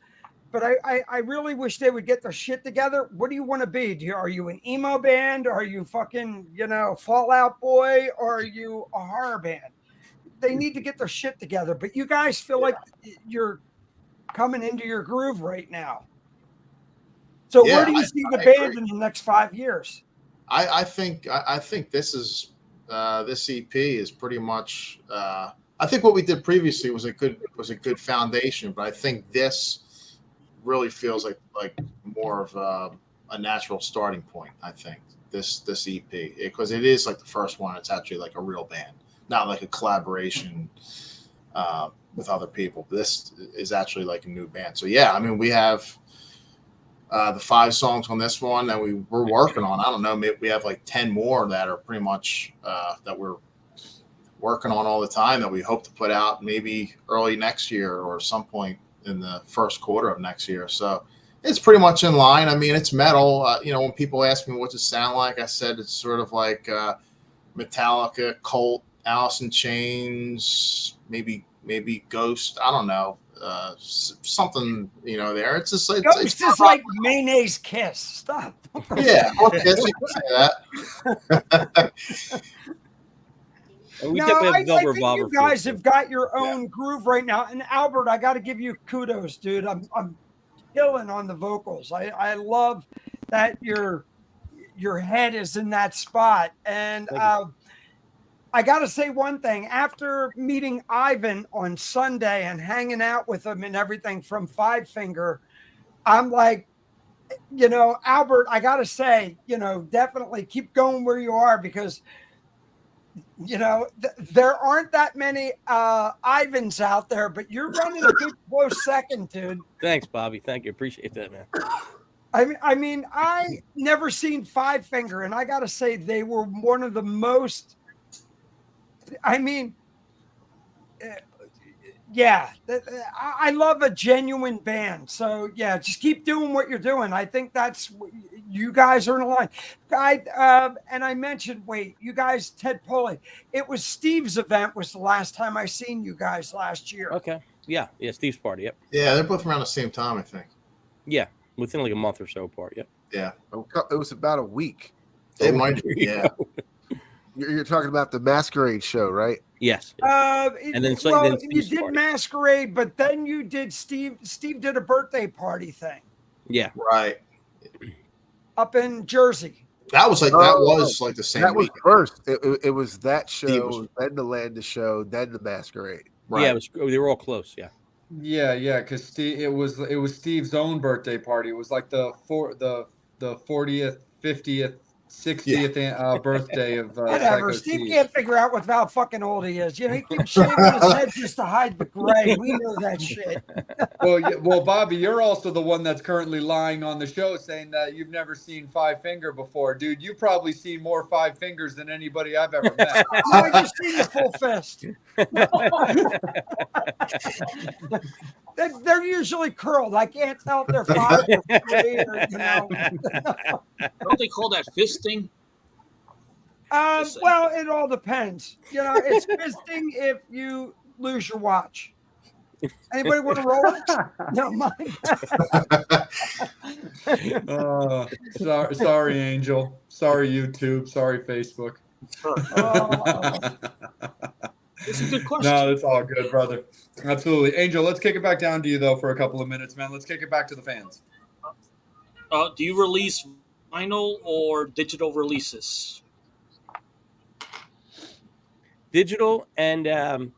but I really wish they would get their shit together. What do you want to be? Are you an emo band? Are you fucking, Fallout Boy? Or are you a horror band? They need to get their shit together, but you guys feel like you're coming into your groove right now. So where do you see the band in the next 5 years? I think this is this EP is pretty much. I think what we did previously was a good foundation, but I think this really feels like more of a natural starting point. I think this EP, because it is like the first one. It's actually like a real band, not like a collaboration with other people. This is actually like a new band. So yeah, I mean, we have the 5 songs on this one that we're working on. I don't know, maybe we have like 10 more that are pretty much that we're working on all the time that we hope to put out maybe early next year or some point in the first quarter of next year. So it's pretty much in line. I mean, it's metal. When people ask me what's it sound like, I said it's sort of like Metallica, Cult, Alice in Chains, maybe Ghost. I don't know, something there. It's just Ghost is like mayonnaise Kiss. Stop. Yeah, okay, so you can say that. We No, definitely I have Velvet think Revolver you guys feel, have got your own groove right now. And Albert, I got to give you kudos, dude. I'm killing on the vocals. I love that your head is in that spot. And I got to say one thing. After meeting Ivan on Sunday and hanging out with him and everything from Five Finger, I'm like, Albert, I got to say, definitely keep going where you are, because there aren't that many Ivans out there, but you're running a good close second, dude. Thanks, Bobby. Thank you. Appreciate that, man. I never seen Five Finger, and I got to say they were one of the most. Yeah, I love a genuine band. So yeah, just keep doing what you're doing. I think that's you guys are in a line. And I mentioned, you guys, Ted Poley. It was Steve's event was the last time I seen you guys last year. Okay, yeah, Steve's party. Yep. Yeah, they're both around the same time, I think. Yeah, within like a month or so apart. Yep. Yeah, it was about a week. It might. Yeah. You're talking about the Masquerade show, right? Yes. And then you did Masquerade, but then you did Steve did a birthday party thing. Yeah. Right. Up in Jersey. That was like the same. That was week. first. It was that show, then the Landa show, then the Masquerade. Right. Yeah, they were all close. Yeah. Yeah, because it was Steve's own birthday party. It was like the 40th, 50th, 60th birthday of whatever. Steve can't figure out what how fucking old he is. He keeps shaving his head just to hide the gray. We know that shit. Well, Bobby, you're also the one that's currently lying on the show saying that you've never seen Five Finger before, dude. You've probably seen more Five Fingers than anybody I've ever met. I just seen the full fist. They're usually curled. I can't tell if they're 5 or 3 or, Don't they call that fisting? Well, it all depends. It's fisting if you lose your watch. Anybody want to roll it? No, mine. Sorry, Angel. Sorry, YouTube. Sorry, Facebook. It's a good question. No, it's all good, brother. Absolutely. Angel, let's kick it back down to you, though, for a couple of minutes, man. Let's kick it back to the fans. Do you release vinyl or digital releases? Digital and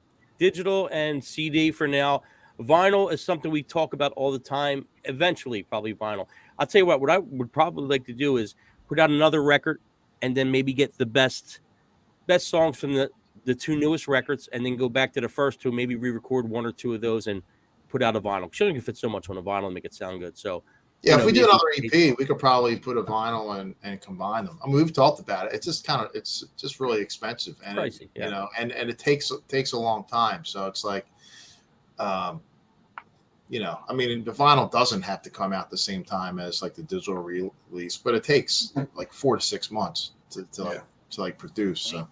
CD for now. Vinyl is something we talk about all the time. Eventually, probably vinyl. I'll tell you what I would probably like to do is put out another record and then maybe get the best songs from the 2 newest records and then go back to the first 2, maybe re-record 1 or 2 of those and put out a vinyl. Because you don't fit so much on a vinyl and make it sound good. So yeah, if we do another EP, we could probably put a vinyl and combine them. I mean, we've talked about it. It's just really expensive and pricey, and it takes a long time. So it's like, I mean, the vinyl doesn't have to come out the same time as like the digital release, but it takes like 4 to 6 months to produce. So.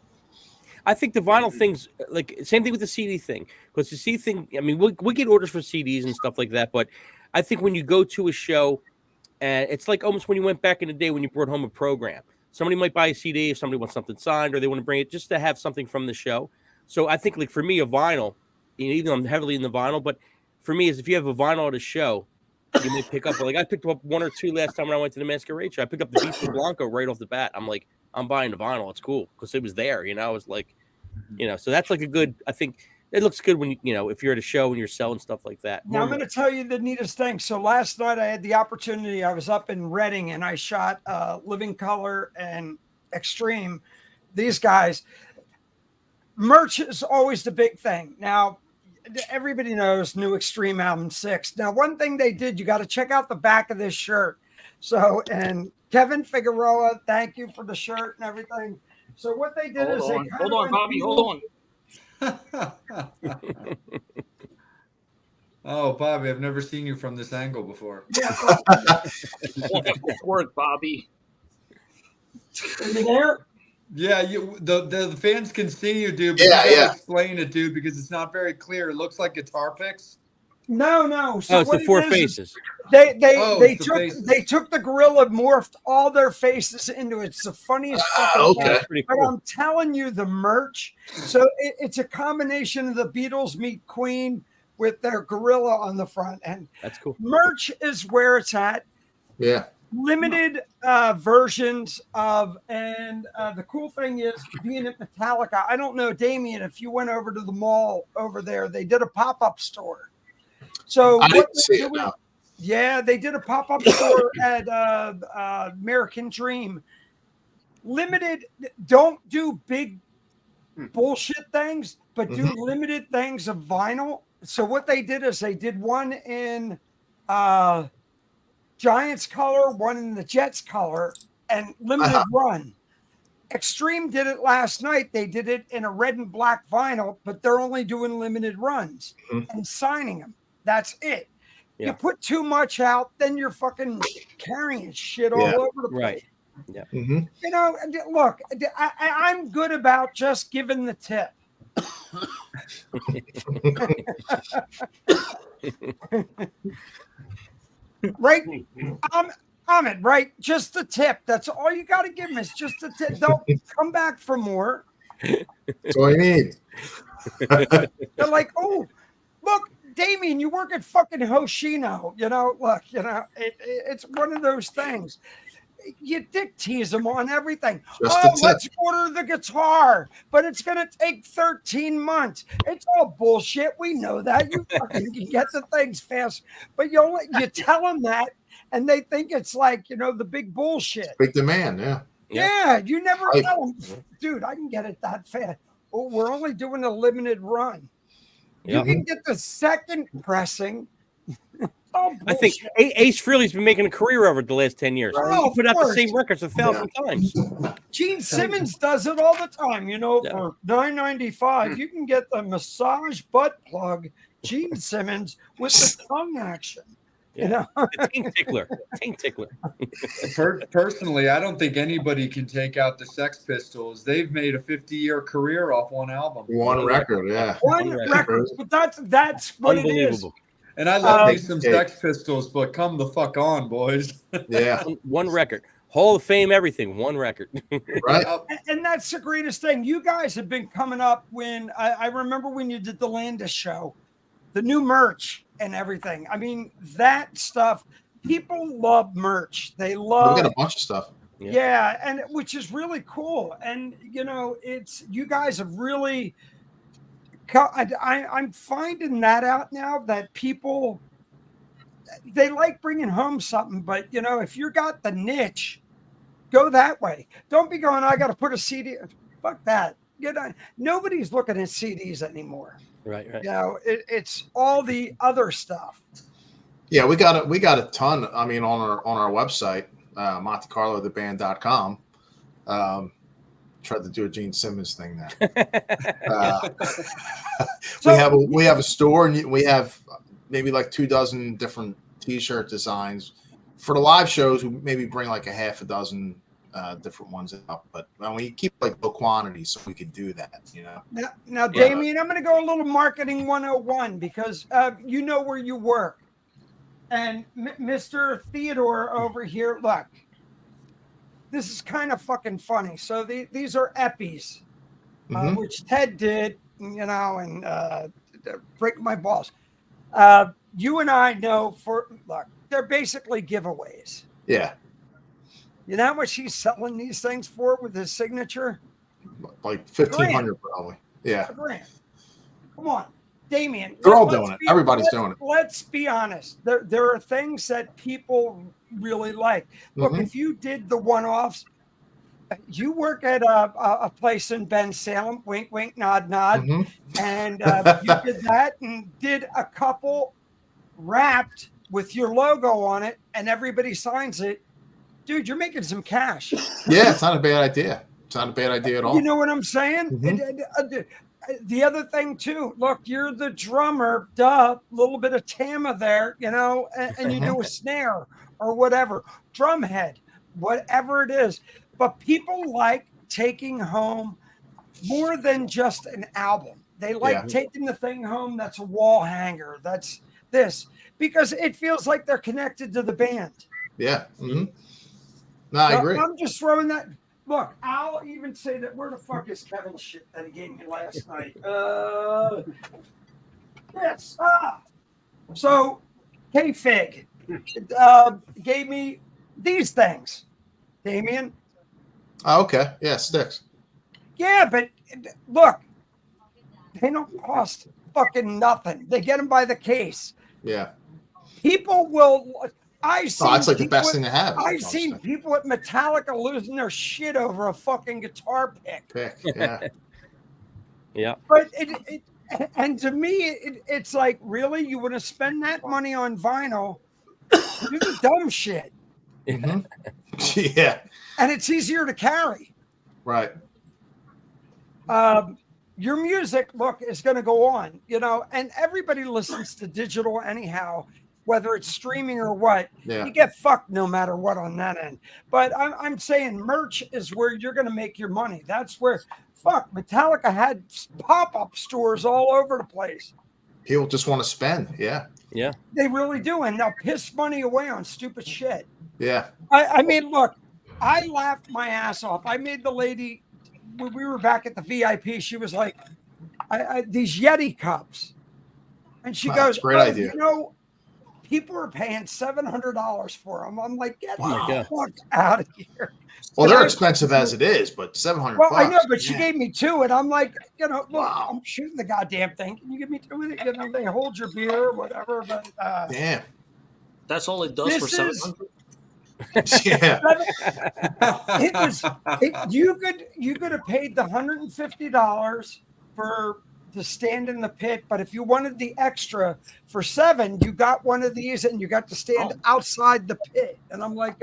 I think the vinyl thing's like same thing with the CD thing, because the CD thing, I mean, we get orders for CDs and stuff like that, but I think when you go to a show, it's like almost when you went back in the day when you brought home a program. Somebody might buy a CD if somebody wants something signed or they want to bring it just to have something from the show. So I think like for me, a vinyl, even though I'm heavily in the vinyl, but for me is if you have a vinyl at a show, you may pick up. Like I picked up 1 or 2 last time when I went to the Masquerade show. I picked up the Beast Blanco right off the bat. I'm like, I'm buying the vinyl. It's cool because it was there. It was like, so that's like a good. I think it looks good when if you're at a show and you're selling stuff like that. Now I'm going to tell you the neatest thing. So last night I had the opportunity. I was up in Reading and I shot Living Color and Extreme. These guys, merch is always the big thing. Now everybody knows new Extreme album 6. Now one thing they did, you got to check out the back of this shirt. So and Kevin Figueroa, thank you for the shirt and everything. So what they did is hold on, Bobby, hold on. Oh, Bobby, I've never seen you from this angle before. Yeah, Work, Bobby. are you there? Yeah, the fans can see you, dude, but you Yeah, gotta yeah. explain it, dude, because it's not very clear. It looks like guitar picks. No. So Oh, it's what the four it is faces. they Oh, they it's the took faces. they took the gorilla, morphed all their faces into it. It's the funniest fucking Okay. thing. That's pretty But cool. I'm telling you, the merch. So it's a combination of the Beatles meet Queen with their gorilla on the front, and That's cool. merch is where it's at. Yeah. Limited versions of, and the cool thing is being at Metallica. I don't know, Damien, if you went over to the mall over there, they did a pop-up store. So I what didn't see they it. were- No. yeah, they did a pop-up store at American Dream. Limited, don't do big bullshit things, but do limited things of vinyl. So what they did is they did one in Giants color, one in the Jets color, and limited run. Extreme did it last night. They did it in a red and black vinyl, but they're only doing limited runs and signing them. That's it. Yeah. You put too much out, then you're fucking carrying shit all Yeah. over the place. Right. Yeah. Mm-hmm. You know, look, I'm good about just giving the tip. Right? Ahmed, right? Just the tip. That's all you got to give them is just the tip. They'll come back for more. That's all you need. They're like, oh, look, Damien, you work at fucking Hoshino. You know, look, you know, it's one of those things. You dick tease them on everything. Just the Oh, tip. let's order the guitar, but it's going to take 13 months. It's all bullshit. We know that. You fucking can get the things fast, but you tell them that, and they think it's like, you know, the big bullshit. Big demand. Yeah. Yeah, you never Right. tell them, dude, I can get it that fast. Oh, we're only doing a limited run. Yep. You can get the second pressing. Oh, I think Ace Frehley's been making a career over the last 10 years. Oh, He put out the of same course. records 1,000 times. Gene Simmons does it all the time. You know, Yeah. for $9.95, you can get the massage butt plug, Gene Simmons, with the tongue action. You know, The Taint Tickler. Taint Tickler. Personally, I don't think anybody can take out the Sex Pistols. They've made a 50-year career off one album. One record. Yeah. one One record, but that's what it is. Unbelievable. And I love me Um, some yeah. Sex Pistols, but come the fuck on, boys. Yeah. One record. Hall of Fame, everything. One record. Right. And that's the greatest thing. You guys have been coming up when I remember when you did the Landis show, the new merch and everything. I mean, that stuff, people love merch. They We love got a bunch of stuff. yeah, and which is really cool. And you know, it's you guys have really I'm finding that out now that people they like bringing home something, but you know, if you got the niche, go that way. Don't be going, I got to put a CD. Fuck that. You know, nobody's looking at CDs anymore. Right. You know, it's all the other stuff. Yeah, we got a ton. I mean, on our website, montecarlotheband.com. Tried to do a Gene Simmons thing there. We have a store, and we have maybe like 24 different T-shirt designs for the live shows. We maybe bring like a half a dozen different ones out, but we keep like low quantity so we could do that. You know. Now, Damien, I'm going to go a little marketing 101 because you know where you work, and Mr. Theodore over here. Look. This is kind of fucking funny. So these are Eppies, which Ted did, you know, and break my balls. You and I know look, they're basically giveaways. Yeah. You know how much he's selling these things for with his signature? Like 1,500 probably. Yeah. $1,000. Come on, Damien. They're all doing it. Everybody's doing it. Let's be honest. There are things that people really like. Look, if you did the one-offs, you work at a place in Ben Salem, wink, wink, nod, nod, and you did that and did a couple wrapped with your logo on it, and everybody signs it. Dude, you're making some cash. Yeah, it's not a bad idea. It's not a bad idea at all. You know what I'm saying? the other thing too, look, you're the drummer, duh, little bit of Tama there, and you do a snare or whatever, drum head, whatever it is. But people like taking home more than just an album. They like taking the thing home that's a wall hanger, that's this, because it feels like they're connected to the band. Yeah. Mm-hmm. No, I agree. I'm just throwing that. Look, I'll even say that. Where the fuck is Kevin's shit that he gave me last night? Yes. So, K-Fig gave me these things, Damien. Oh, okay. Yeah, sticks. Yeah, but look, they don't cost fucking nothing. They get them by the case. Yeah. People will. It's like the best thing to have. I've seen people at Metallica losing their shit over a fucking guitar pick. Yeah. Yeah. But and to me, it's like, really, you want to spend that money on vinyl? Do the dumb shit. Mm-hmm. Yeah. And it's easier to carry. Right. Your music, look, is going to go on, and everybody listens to digital anyhow, whether it's streaming or what. Yeah. You get fucked no matter what on that end. But I'm saying merch is where you're going to make your money. That's where, Metallica had pop-up stores all over the place. People just want to spend. Yeah. Yeah. They really do. And they'll piss money away on stupid shit. Yeah. I mean, look, I laughed my ass off. I made the lady, when we were back at the VIP, she was like, these Yeti cups. And she goes, great idea. People are paying $700 for them. I'm like, get Oh the fuck out of here. Well, they're expensive as it is, but $700. Well, I know, but she gave me two, and I'm like, look, I'm shooting the goddamn thing. Can you give me two of it? They hold your beer or whatever, but damn. That's all it does for $700. Yeah. You could have paid the $150 to stand in the pit, but if you wanted the extra for $7, you got one of these and you got to stand outside the pit. And I'm like,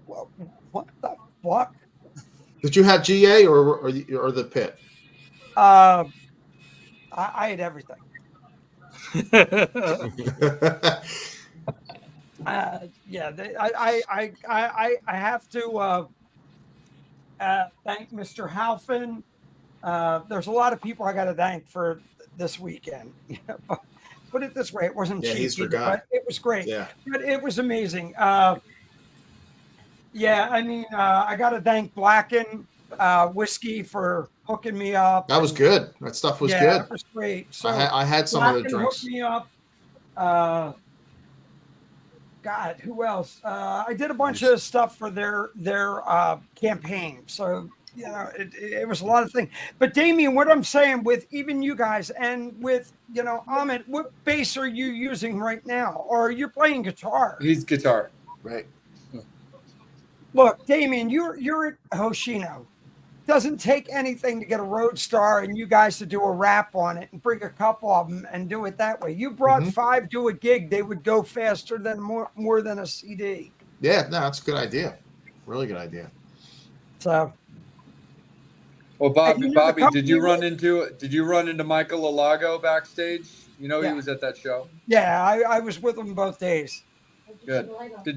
what the fuck? Did you have GA or the pit? I had everything. I have to thank Mr. Halfin. There's a lot of people I got to thank for this weekend. Put it this way, it wasn't cheap, he's either, but it was great. Yeah. But it was amazing. I got to thank Blacken Whiskey for hooking me up. That was good. That stuff was good. It was great. So I had some Blacken of the drinks. hooked me up. God, who else? I did a bunch of stuff for their campaign. So, it was a lot of things. But Damien, what I'm saying with even you guys and with, Ahmed, what bass are you using right now? Or you're playing guitar? He's guitar. Right. Look, Damien, you're at Hoshino. Doesn't take anything to get a Roadstar and you guys to do a rap on it and bring a couple of them and do it that way. You brought 5 to a gig, they would go faster than more than a CD. Yeah, no, that's a good idea. Really good idea. So, well, Bobby, did you run into Michael Alago backstage? He was at that show. Yeah, I was with him both days. Good.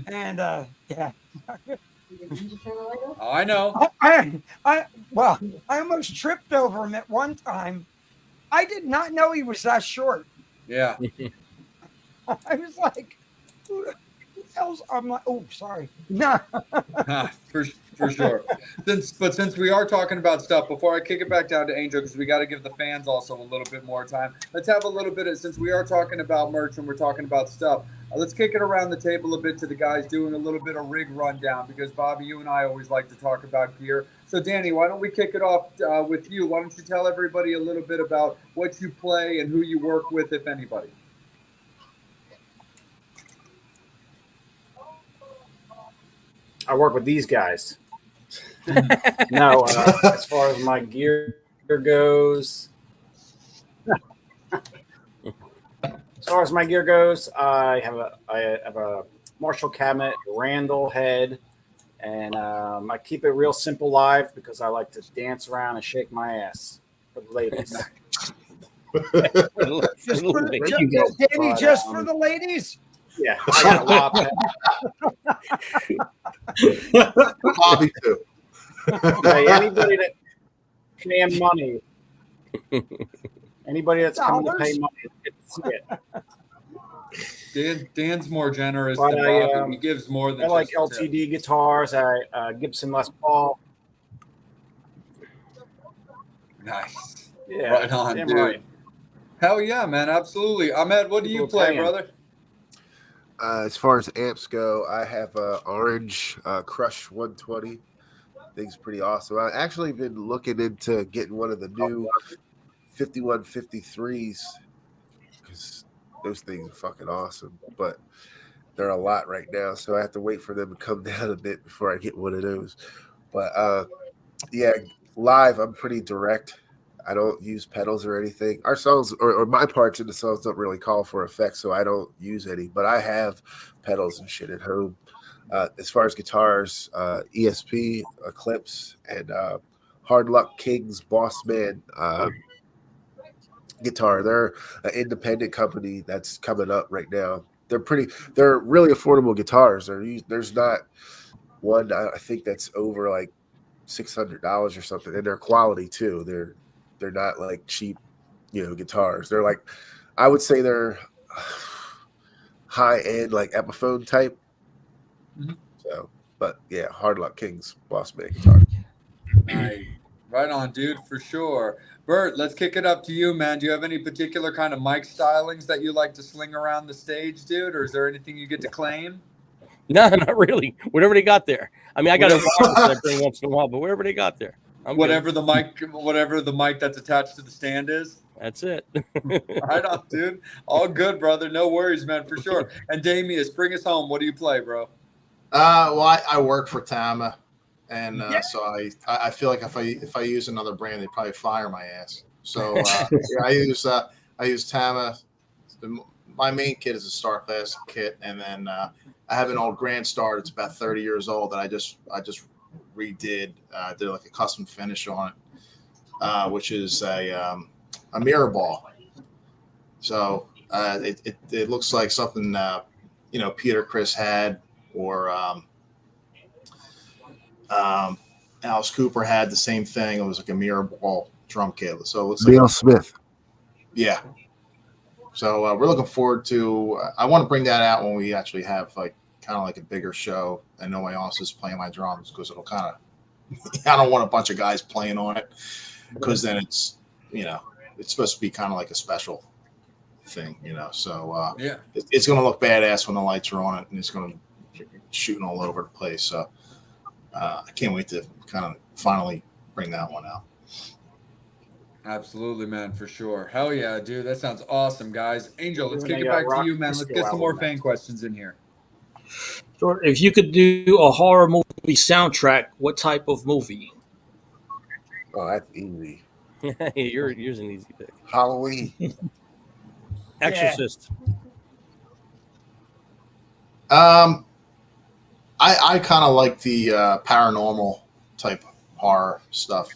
And yeah. Oh, I know. I almost tripped over him at one time. I did not know he was that short. Yeah. I was like, who the hell's? I'm like, oh, sorry. No. For sure. Since we are talking about stuff, before I kick it back down to Angel, because we got to give the fans also a little bit more time. Let's have a little bit of, since we are talking about merch and we're talking about stuff, let's kick it around the table a bit to the guys doing a little bit of rig rundown, because Bobby, you and I always like to talk about gear. So Danny, why don't we kick it off with you? Why don't you tell everybody a little bit about what you play and who you work with, if anybody? I work with these guys. No, as far as my gear goes, I have a Marshall cabinet, Randall head, And I keep it real simple live because I like to dance around and shake my ass for the ladies. Just for the, There you go. Danny, But, just for the ladies. Yeah, I got a lot of Bobby too. Hey, anybody that paying money, anybody that's coming to pay money, get to see it. Dan's more generous But than Bobby. He gives more than I like just a tip. LTD guitars. Gibson Les Paul. Nice. Yeah, Right on, damn dude. right. Hell yeah, man. Absolutely. Ahmed, what do you People play, paying. brother? As far as amps go, I have a Orange Crush 120. Thing's pretty awesome. I've actually been looking into getting one of the new 5153s because those things are fucking awesome. But they're a lot right now, so I have to wait for them to come down a bit before I get one of those. But yeah, live I'm pretty direct. I don't use pedals or anything. Our songs or my parts in the songs don't really call for effects, so I don't use any. But I have pedals and shit at home. As far as guitars, ESP, Eclipse, and Hard Luck Kings Boss Man guitar. They're an independent company that's coming up right now. They're really affordable guitars. There's not one I think that's over like $600 or something, and they're quality too. They're not like cheap, guitars. They're like, I would say they're high end, like Epiphone type. Mhm. So, but yeah, Hard Luck Kings Boss Man guitar. Nice. Right on, dude, for sure. Bert, let's kick it up to you, man. Do you have any particular kind of mic stylings that you like to sling around the stage, dude? Or is there anything you get to claim? No, not really. Whatever they got there. I mean, I got a wireless that I bring once in a while, but whatever they got there. Whatever the mic that's attached to the stand is. That's it. Right on, dude. All good, brother. No worries, man, for sure. And Damius, bring us home. What do you play, bro? Well, I work for Tama, and so I feel like if I use another brand, they'd probably fire my ass. So I use Tama. My main kit is a Star Classic kit, and then I have an old Grand Star that's about 30 years old that I just redid. Did like a custom finish on it, which is a mirror ball. So it looks like something Peter Criss had, or Alice Cooper had the same thing. It was like a mirror ball drum kit. So it looks like Neil Smith. Yeah. So we're looking forward to. I want to bring that out when we actually have like kind of like a bigger show and nobody else is playing my drums, because it'll kind of. I don't want a bunch of guys playing on it, because then it's supposed to be kind of like a special thing, So Yeah. it's going to look badass when the lights are on it, and it's going to be shooting all over the place. So I can't wait to kind of finally bring that one out. Absolutely, man, for sure. Hell yeah, dude. That sounds awesome, guys. Angel, let's Doing kick it a, back to rock you, man. Let's disco get some more album fan next. questions in here. Sure. If you could do a horror movie soundtrack, what type of movie? Oh, that's easy. Yours an easy pick. Halloween. Exorcist. I kind of like the paranormal type horror stuff.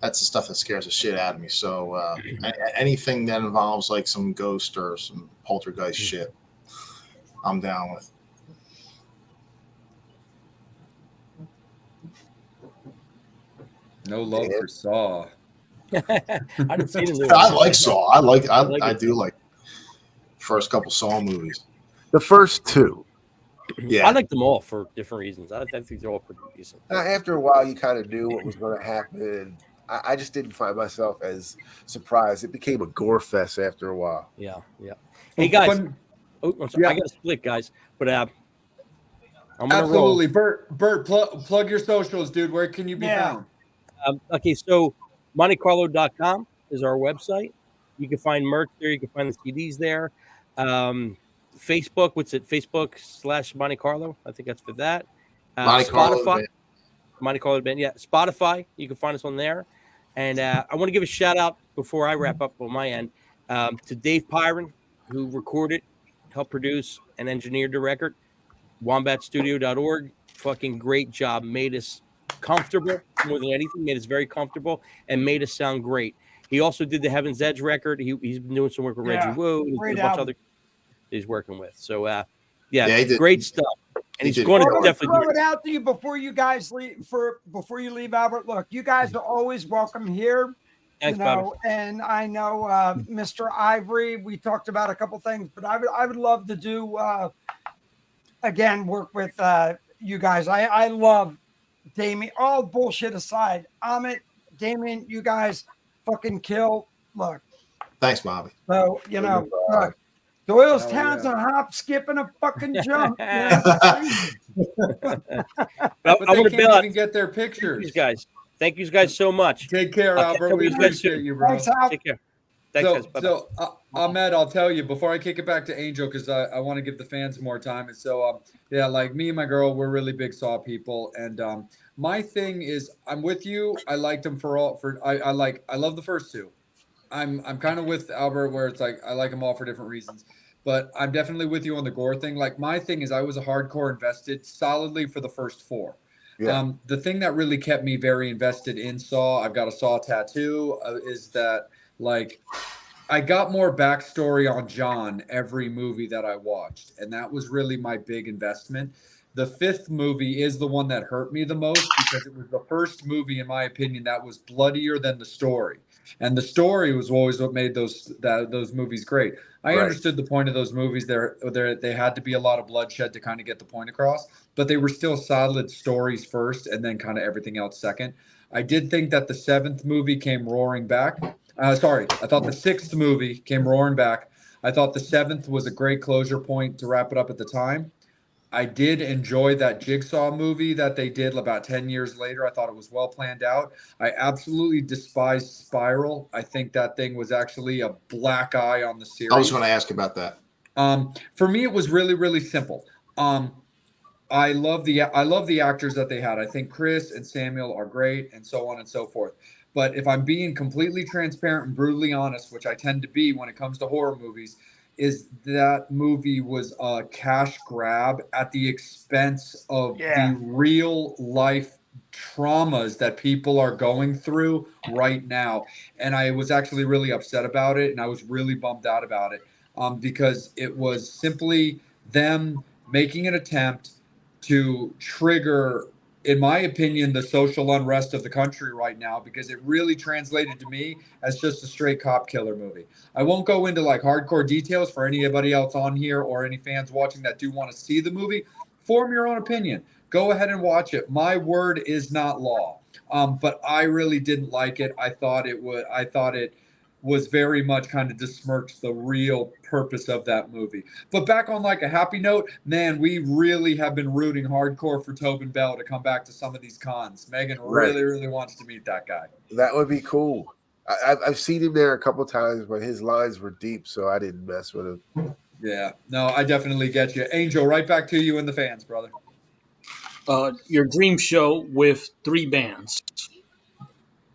That's the stuff that scares the shit out of me. So anything that involves like some ghost or some poltergeist shit, I'm down with. No love for Saw. I didn't see the new I one. like Saw. I it. do like first couple Saw movies. The first two. Yeah. I like them all for different reasons. I think they're all pretty decent. After a while, you kind of knew what was going to happen. I just didn't find myself as surprised. It became a gore fest after a while. Yeah. Hey guys, Fun- I'm sorry. Yeah. I got to split, guys. But I'm gonna Absolutely. roll. Bert, plug your socials, dude. Where can you be found? Okay, so Montecarlo.com is our website. You can find merch there. You can find the CDs there. Facebook, what's it? Facebook/Monte Carlo. I think that's for that. Spotify. Monte Carlo Band. Yeah, Spotify. You can find us on there. And I want to give a shout out before I wrap up on my end to Dave Pyron, who recorded, helped produce, and engineered the record. WombatStudio.org. fucking great job. Made us comfortable more than anything. Made us very comfortable and made us sound great. He also did the Heaven's Edge record. He's been doing some work with Reggie Wu. He's great a bunch of album. other he's working with. So Yeah, he did. great stuff. And He he's did. going Well, to I'm gonna definitely throw it out to you before you guys leave. Before you leave, Albert. Look, you guys are always welcome here. Thanks, You know, and I know Mr. Ivory. We talked about a couple things, but I would love to do again work with you guys. I love Damien. All bullshit aside, Amit, Damien, you guys fucking kill. Look, Thanks, Bobby. so you know, look, Doylestown's Hell a hop, skip, and a fucking jump. You yeah. know? But I they want to can't bail out. even get their Thank pictures. you guys. Thank you guys so much. Take care, I'll catch Albert. up We with you guys appreciate soon. you, bro. Thanks, Al. Take care. Thanks, guys. Bye-bye. So Ahmed, I'll tell you before I kick it back to Angel because I want to give the fans more time. And so, yeah, like me and my girl, we're really big Saw people. And my thing is, I'm with you. I liked them I love the first two. I'm kind of with Albert where it's like I like them all for different reasons. But I'm definitely with you on the gore thing. Like my thing is I was a hardcore invested solidly for the first four. Yeah. The thing that really kept me very invested in Saw, I've got a Saw tattoo, is that like I got more backstory on John every movie that I watched, and that was really my big investment. The fifth movie is the one that hurt me the most because it was the first movie, in my opinion, that was bloodier than the story, and the story was always what made those movies great. I Right. understood the point of those movies. They had to be a lot of bloodshed to kind of get the point across, but they were still solid stories first, and then kind of everything else second. I did think that the seventh movie came roaring back. Sorry, I thought the sixth movie came roaring back. I thought the seventh was a great closure point to wrap it up at the time. I did enjoy that Jigsaw movie that they did about 10 years later. I thought it was well planned out. I absolutely despise Spiral. I think that thing was actually a black eye on the series. I was going to ask about that. For me, it was really, really simple. I love the actors that they had. I think Chris and Samuel are great, and so on and so forth. But if I'm being completely transparent and brutally honest, which I tend to be when it comes to horror movies, is that movie was a cash grab at the expense of the real life traumas that people are going through right now. And I was actually really upset about it, and I was really bummed out about it because it was simply them making an attempt to trigger, in my opinion, the social unrest of the country right now, because it really translated to me as just a straight cop killer movie. I won't go into like hardcore details for anybody else on here or any fans watching that do want to see the movie. Form your own opinion. Go ahead and watch it. My word is not law. But I really didn't like it. I thought it was very much kind of besmirched the real purpose of that movie. But back on like a happy note, man, we really have been rooting hardcore for Tobin Bell to come back to some of these cons. Megan really, really wants to meet that guy. That would be cool. I've seen him there a couple times, but his lines were deep, so I didn't mess with him. Yeah, no, I definitely get you. Angel, right back to you and the fans, brother. Your dream show with 3 bands.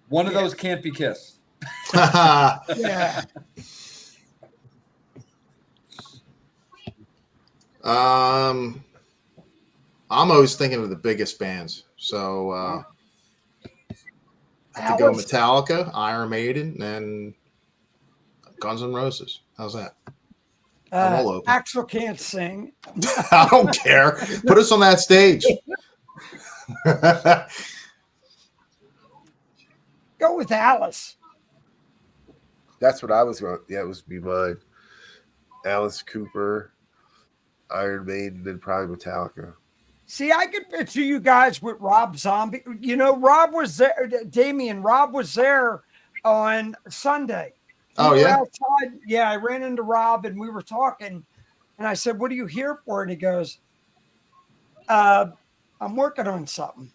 One of those can't be Kiss. Yeah. I'm always thinking of the biggest bands. So I could go Metallica, Iron Maiden, and Guns N' Roses. How's that? I'm all open. Axel can't sing. I don't care. Put us on that stage. Go with Alice. That's what I was going. Yeah, it was be mine. Alice Cooper, Iron Maiden, and probably Metallica. See, I could picture you guys with Rob Zombie. You know, Rob was there. Damien, Rob was there on Sunday. Oh, We were yeah? outside. Yeah, I ran into Rob and we were talking. And I said, "What are you here for?" And he goes, "I'm working on something."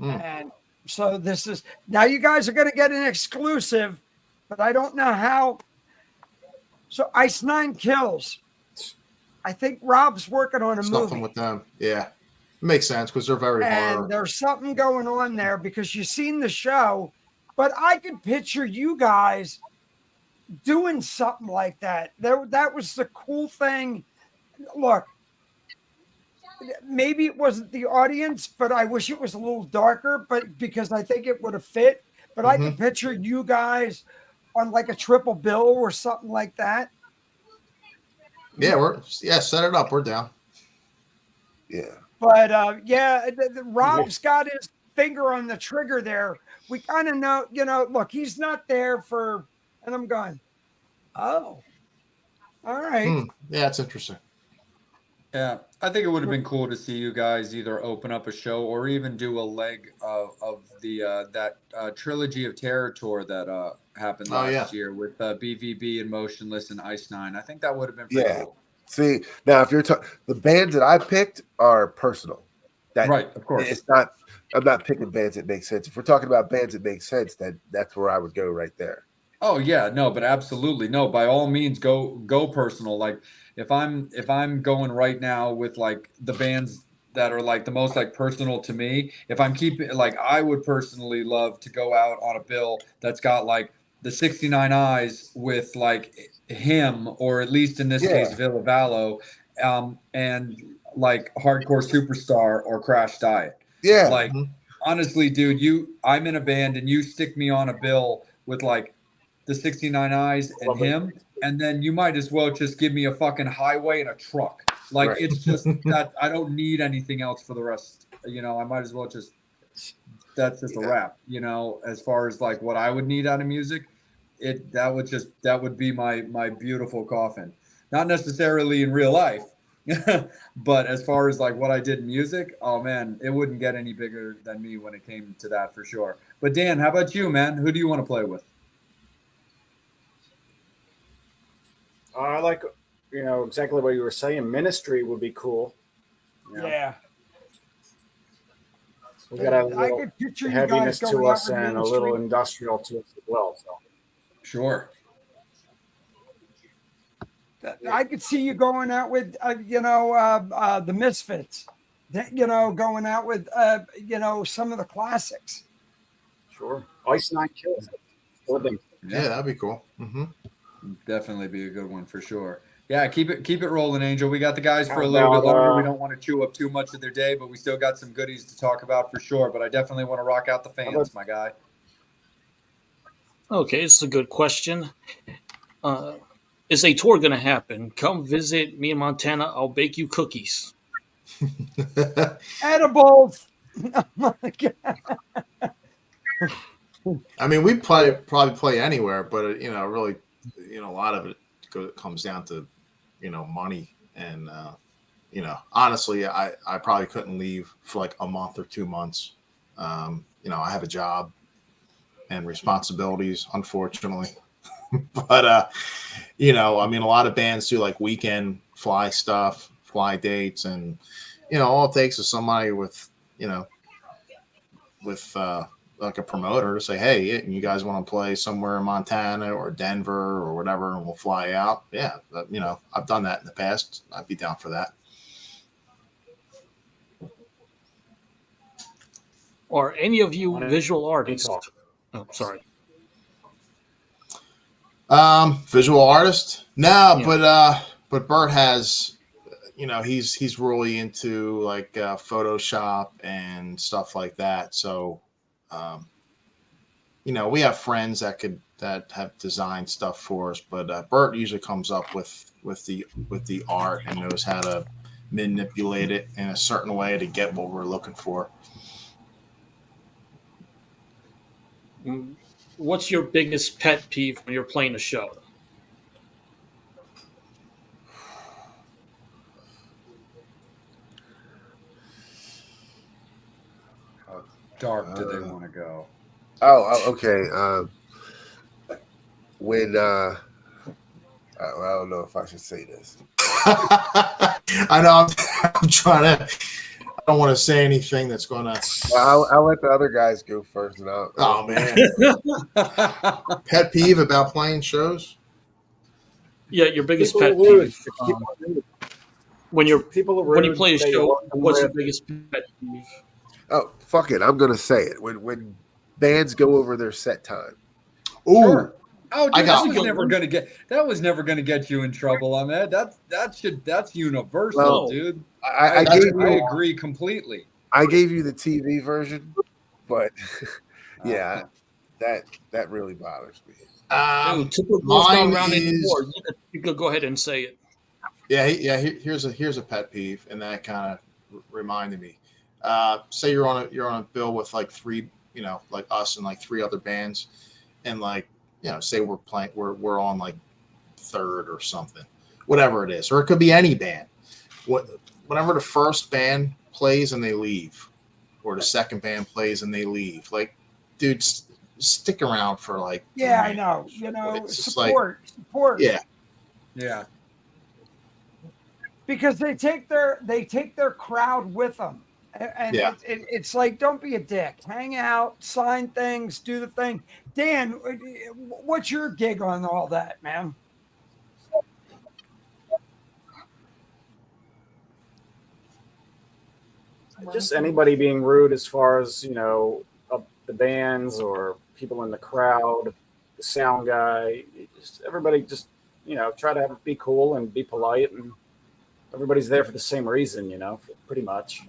And so this is now you guys are going to get an exclusive, but I don't know how. So Ice Nine Kills. I think Rob's working on a Something movie. with them. Yeah. It makes sense because they're very And hard. there's something going on there because you've seen the show, but I could picture you guys doing something like that. That was the cool thing. Look, maybe it wasn't the audience, but I wish it was a little darker, but because I think it would have fit. But I could picture you guys on like a triple bill or something like that. Yeah, set it up. We're down. Yeah. But Rob's got his finger on the trigger there. We kind of know, look, he's not there for, and I'm going, oh, all right. Yeah, that's interesting. Yeah, I think it would have been cool to see you guys either open up a show or even do a leg of the that trilogy of terror tour that happened last year with BVB and Motionless and Ice Nine. I think that would have been pretty cool. See, now if you're talking, the bands that I picked are personal. Right, of course. It's not. I'm not picking bands that make sense. If we're talking about bands that make sense, that's where I would go right there. Oh yeah, no, but absolutely no. By all means, go personal. Like if I'm going right now with like the bands that are like the most like personal to me, if I'm keeping like I would personally love to go out on a bill that's got like the 69 Eyes with like him, or at least in this case Villa Vallo, and like Hardcore Superstar or Crash Diet. Yeah. Like honestly, dude, I'm in a band and you stick me on a bill with like the 69 Eyes and him, and then you might as well just give me a fucking highway and a truck. Like it's just that I don't need anything else for the rest. I might as well that's just a wrap. As far as like what I would need out of music, that would be my beautiful coffin. Not necessarily in real life, but as far as like what I did in music, oh man, it wouldn't get any bigger than me when it came to that for sure. But Dan, how about you, man? Who do you want to play with? I like, exactly what you were saying. Ministry would be cool. Yeah. We got a little heaviness to us and a little industrial to us as well. So. Sure. I could see you going out with, the Misfits. Going out with, some of the classics. Sure. Ice Nine Kills. Yeah, that'd be cool. Definitely be a good one for sure. Yeah, keep it rolling, Angel. We got the guys for a little bit longer. We don't want to chew up too much of their day, but we still got some goodies to talk about for sure. But I definitely want to rock out the fans, my guy. Okay, it's a good question. Is a tour going to happen? Come visit me in Montana. I'll bake you cookies. Edibles. I mean, we probably play anywhere, but really, a lot of it comes down to, money, and honestly, I probably couldn't leave for like a month or 2 months. I have a job and responsibilities, unfortunately, but I mean, a lot of bands do like weekend fly dates, and all it takes is somebody with like a promoter to say, hey, you guys want to play somewhere in Montana or Denver or whatever, and we'll fly out. Yeah, I've done that in the past. I'd be down for that. Are any of you visual artists? Oh, sorry. Visual artist? No, yeah. But Bert has, he's really into like Photoshop and stuff like that. So, we have friends that have designed stuff for us, but Bert usually comes up with the art and knows how to manipulate it in a certain way to get what we're looking for. What's your biggest pet peeve when you're playing a show? How dark do they want to go? Okay. When I don't know if I should say this. I know I'm trying to. I don't want to say anything that's going to. I'll let the other guys go first. And oh man, pet peeve about playing shows. Yeah, your biggest pet peeve. When you play a show, what's your biggest pet peeve? Oh, fuck it. I'm going to say it. When bands go over their set time. Ooh. Sure. Oh, I dude, got that was never gonna get you in trouble, Ahmed. That's universal, Well, dude. I That's gave I you agree completely. I gave you the TV version, but yeah, Uh, that really bothers me. Dude, typical girls not Mine around is anymore. You could go ahead and say it. Here's a pet peeve, and that kind of reminded me. Say you're on a bill with like three, like us and like three other bands, and like say we're on like third or something, whatever it is, or it could be any band. Whenever the first band plays and they leave, or the second band plays and they leave, like, dude, stick around for like Yeah, I 3 minutes. know. It's just like, Support. yeah, yeah. Because they take their crowd with them, and yeah. it's like, don't be a dick. Hang out, sign things, do the thing. Dan, what's your gig on all that, man? Just anybody being rude as far as the bands or people in the crowd, the sound guy, just everybody just try to be cool and be polite, and everybody's there for the same reason, pretty much.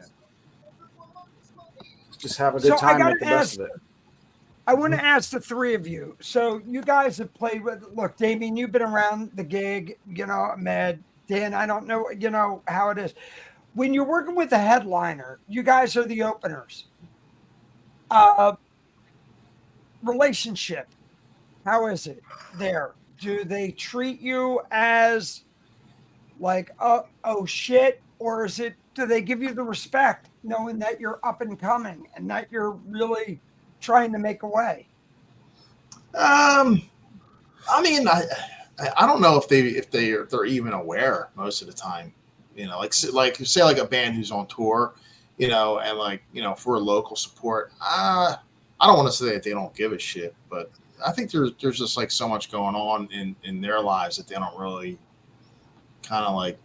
Just have a good So I time, got make the to best ask. of it. I want to ask the three of you. So you guys have played with. Look, Damien, you've been around the gig. Ahmed, Dan, I don't know. How it is when you're working with a headliner. You guys are the openers. Uh, Relationship. How is it there? Do they treat you as like, oh shit, or do they give you the respect, knowing that you're up and coming and that you're really trying to make a way? Um, I mean, I don't know if they're even aware most of the time. Like say like a band who's on tour, and like for a local support. I don't want to say that they don't give a shit, but I think there's just like so much going on in their lives that they don't really kind of like.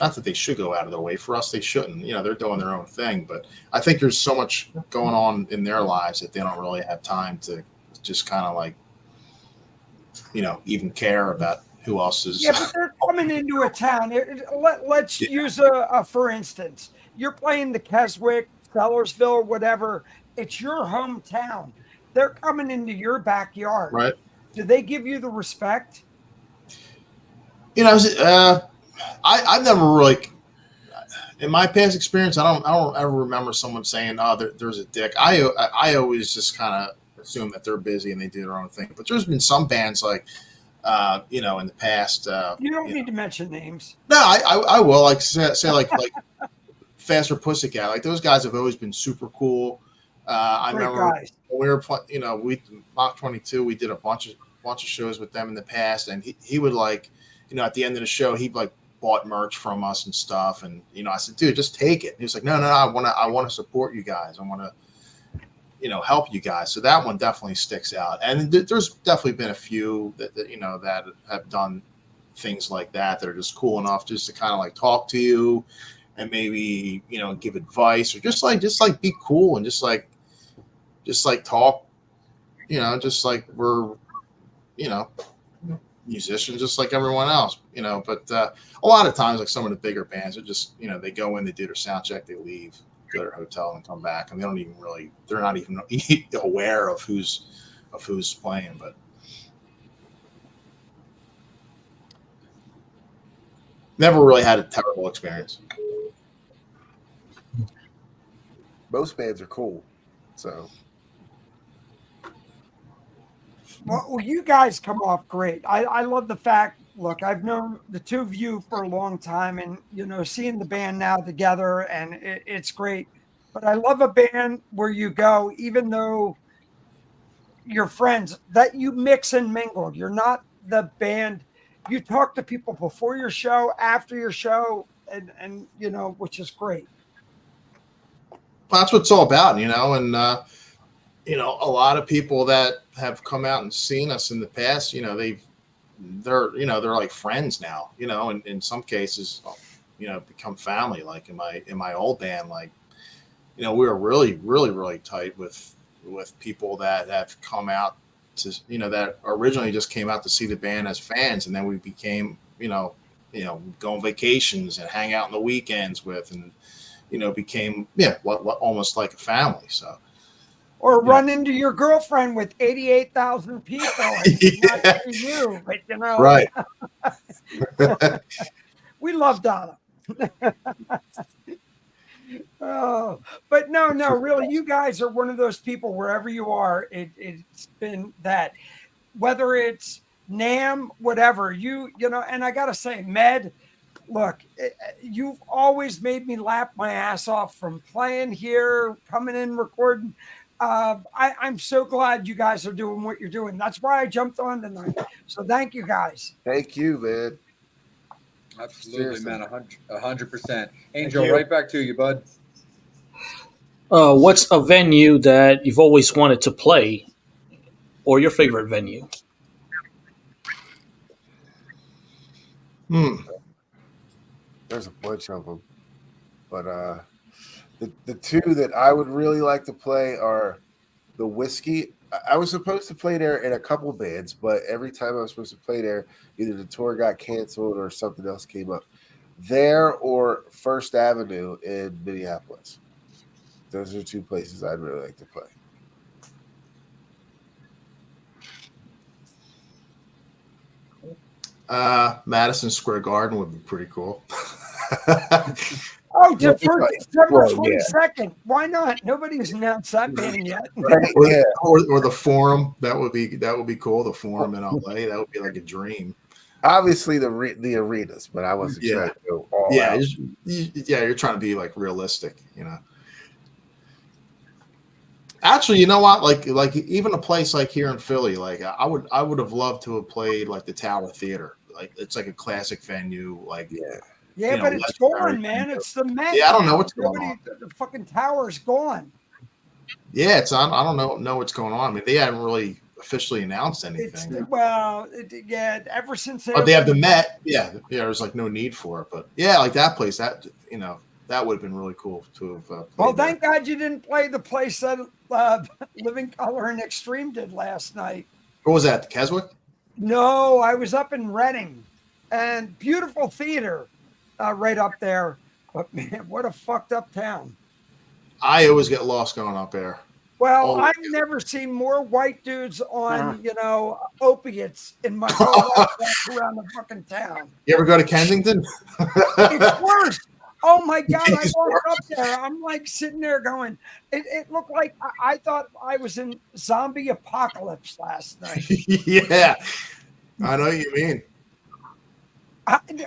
Not that they should go out of their way. For us, they shouldn't. They're doing their own thing, but I think there's so much going on in their lives that they don't really have time to just kind of like even care about who else is. Yeah, but they're coming into a town. Let's Yeah, use a for instance. You're playing the Keswick, Sellersville, whatever. It's your hometown. They're coming into your backyard. right. Do they give you the respect? You know, I've never really, in my past experience, I don't ever remember someone saying, "Oh, there's a dick." I always just kind of assume that they're busy and they do their own thing. But there's been some bands like, in the past. You don't need to mention names. No, I will like say like Faster Pussycat. Like those guys have always been super cool. I Great remember guys. when we were we Mach 22. We did a bunch of shows with them in the past, and he would like, at the end of the show, he like bought merch from us and stuff. And I said, dude, just take it. He was like, no, I want to support you guys. I want to help you guys. So that one definitely sticks out. And there's definitely been a few that that have done things like that are just cool enough just to kind of like talk to you and maybe give advice or just like be cool and just like talk, just like we're musicians just like everyone else, but a lot of times like some of the bigger bands are just they go in, they do their sound check, they leave, go to their hotel and come back, and they're not even aware of who's playing. But never really had a terrible experience. Most bands are cool, so Well, you guys come off great. I love the fact. Look, I've known the two of you for a long time, and seeing the band now together, and it's great. But I love a band where you go, even though you're friends, that you mix and mingle. You're not the band. You talk to people before your show, after your show, and which is great. Well, that's what it's all about, and a lot of people that have come out and seen us in the past, they're like friends now, and in some cases, become family. Like in my old band, like, we were really, really, really tight with people that have come out that originally just came out to see the band as fans, and then we became go on vacations and hang out on the weekends with, and became what almost like a family. So. Or run into your girlfriend with 88,000 people and not see you, but Right. We love Donna. Oh, but no, really, you guys are one of those people. Wherever you are, it's been that. Whether it's NAM, whatever and I gotta say, Med, look, you've always made me laugh my ass off from playing here, coming in, recording. I'm so glad you guys are doing what you're doing. That's why I jumped on tonight. So thank you guys. Thank you, man. Absolutely, Seriously. man. 100%. Angel, right back to you, bud. What's a venue that you've always wanted to play, or your favorite venue? There's a bunch of them, but the two that I would really like to play are the Whiskey. I was supposed to play there in a couple bands, but every time I was supposed to play there, either the tour got canceled or something else came up. There or First Avenue in Minneapolis. Those are two places I'd really like to play. Madison Square Garden would be pretty cool. Oh, for December 22nd. Why not? Nobody's announced that band yet. or the Forum. That would be cool. The Forum in LA. That would be like a dream. Obviously the arenas, but I wasn't trying to go all out. You're trying to be like realistic, Actually, you know what? Like even a place like here in Philly, like I would have loved to have played like the Tower Theater. Like it's like a classic venue. Like but it's gone, man. It's the Met. Yeah, I don't know what's going on. The fucking tower's gone. Yeah, it's on. I don't know what's going on. I mean, they haven't really officially announced anything. Ever since they have the Met. Yeah, there's like no need for it, but like that place, that would have been really cool to have. Well, thank God you didn't play the place that Living Color and Extreme did last night. What was that? Keswick? No, I was up in Reading, and beautiful theater right up there. But man, what a fucked up town. I always get lost going up there. Well, I've never seen more white dudes on, opiates in my whole life around the fucking town. You ever go to Kensington? It's worse. Oh my God, I walked up there. I'm like sitting there going, it looked like I thought I was in zombie apocalypse last night. Yeah, I know what you mean.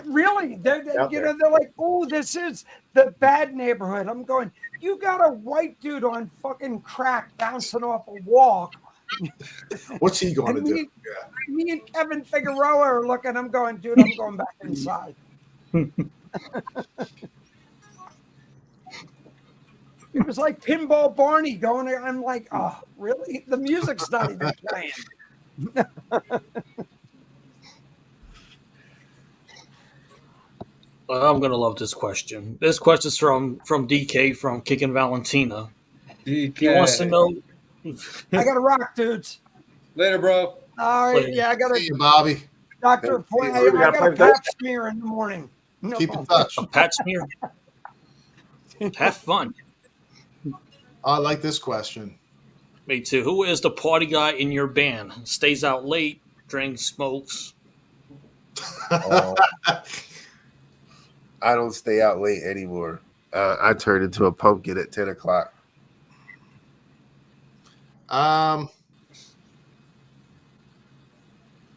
Really? They're like, oh, this is the bad neighborhood. I'm going, you got a white dude on fucking crack bouncing off a wall. What's he going to do? Me and Kevin Figueroa are looking. I'm going, dude, I'm going back inside. It was like Pinball Barney going there. I'm like, oh, really? The music's not even playing. I'm gonna love this question. This question's from DK from Kickin' Valentina. DK. He wants to know. I gotta rock, dudes. Later, bro. All right, I gotta. See you, Bobby. Doctor, I got a pap smear in the morning. No Keep in touch. A pat smear. Have fun. I like this question. Me too. Who is the party guy in your band? Stays out late, drinks, smokes. I don't stay out late anymore. I turned into a pumpkin at 10 o'clock.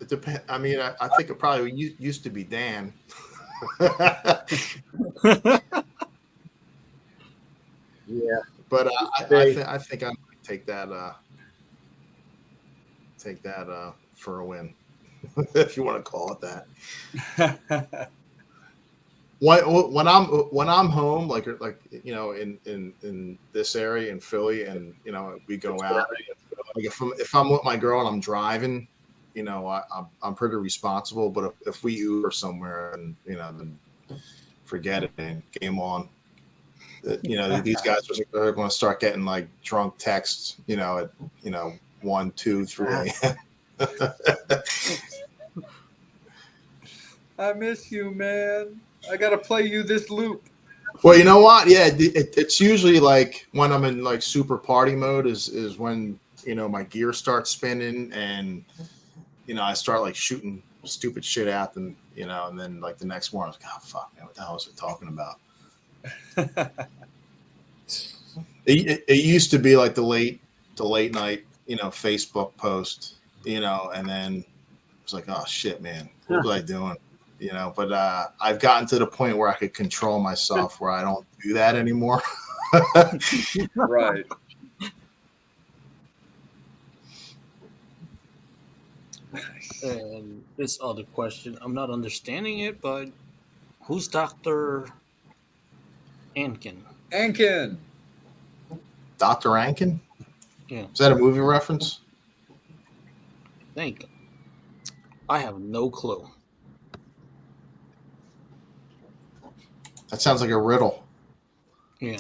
It depends. I mean, I think it probably used to be Dan. Yeah, but I think I might take that for a win, if you want to call it that. When I'm home, like in this area in Philly, and we go out. Like if I'm with my girl and I'm driving, I'm pretty responsible. But if we Uber somewhere, and then forget it, and game on. These guys are going to start getting like drunk texts, at 1, 2, 3 a.m. I miss you, man. I gotta play you this loop. Well, you know what? Yeah, it's usually like when I'm in like super party mode is when, you know, my gear starts spinning and, you know, I start like shooting stupid shit at them, you know, and then like the next morning I was like, oh fuck, man, what the hell was I talking about? It used to be like the late night, you know, Facebook post, you know, and then it was like, oh shit, man, what was I doing? You know, but I've gotten to the point where I could control myself where I don't do that anymore. Right. And this other question, I'm not understanding it, but who's Dr. Ankin? Ankin. Dr. Ankin? Yeah, Is that a movie reference? think. I have no clue. That sounds like a riddle. Yeah.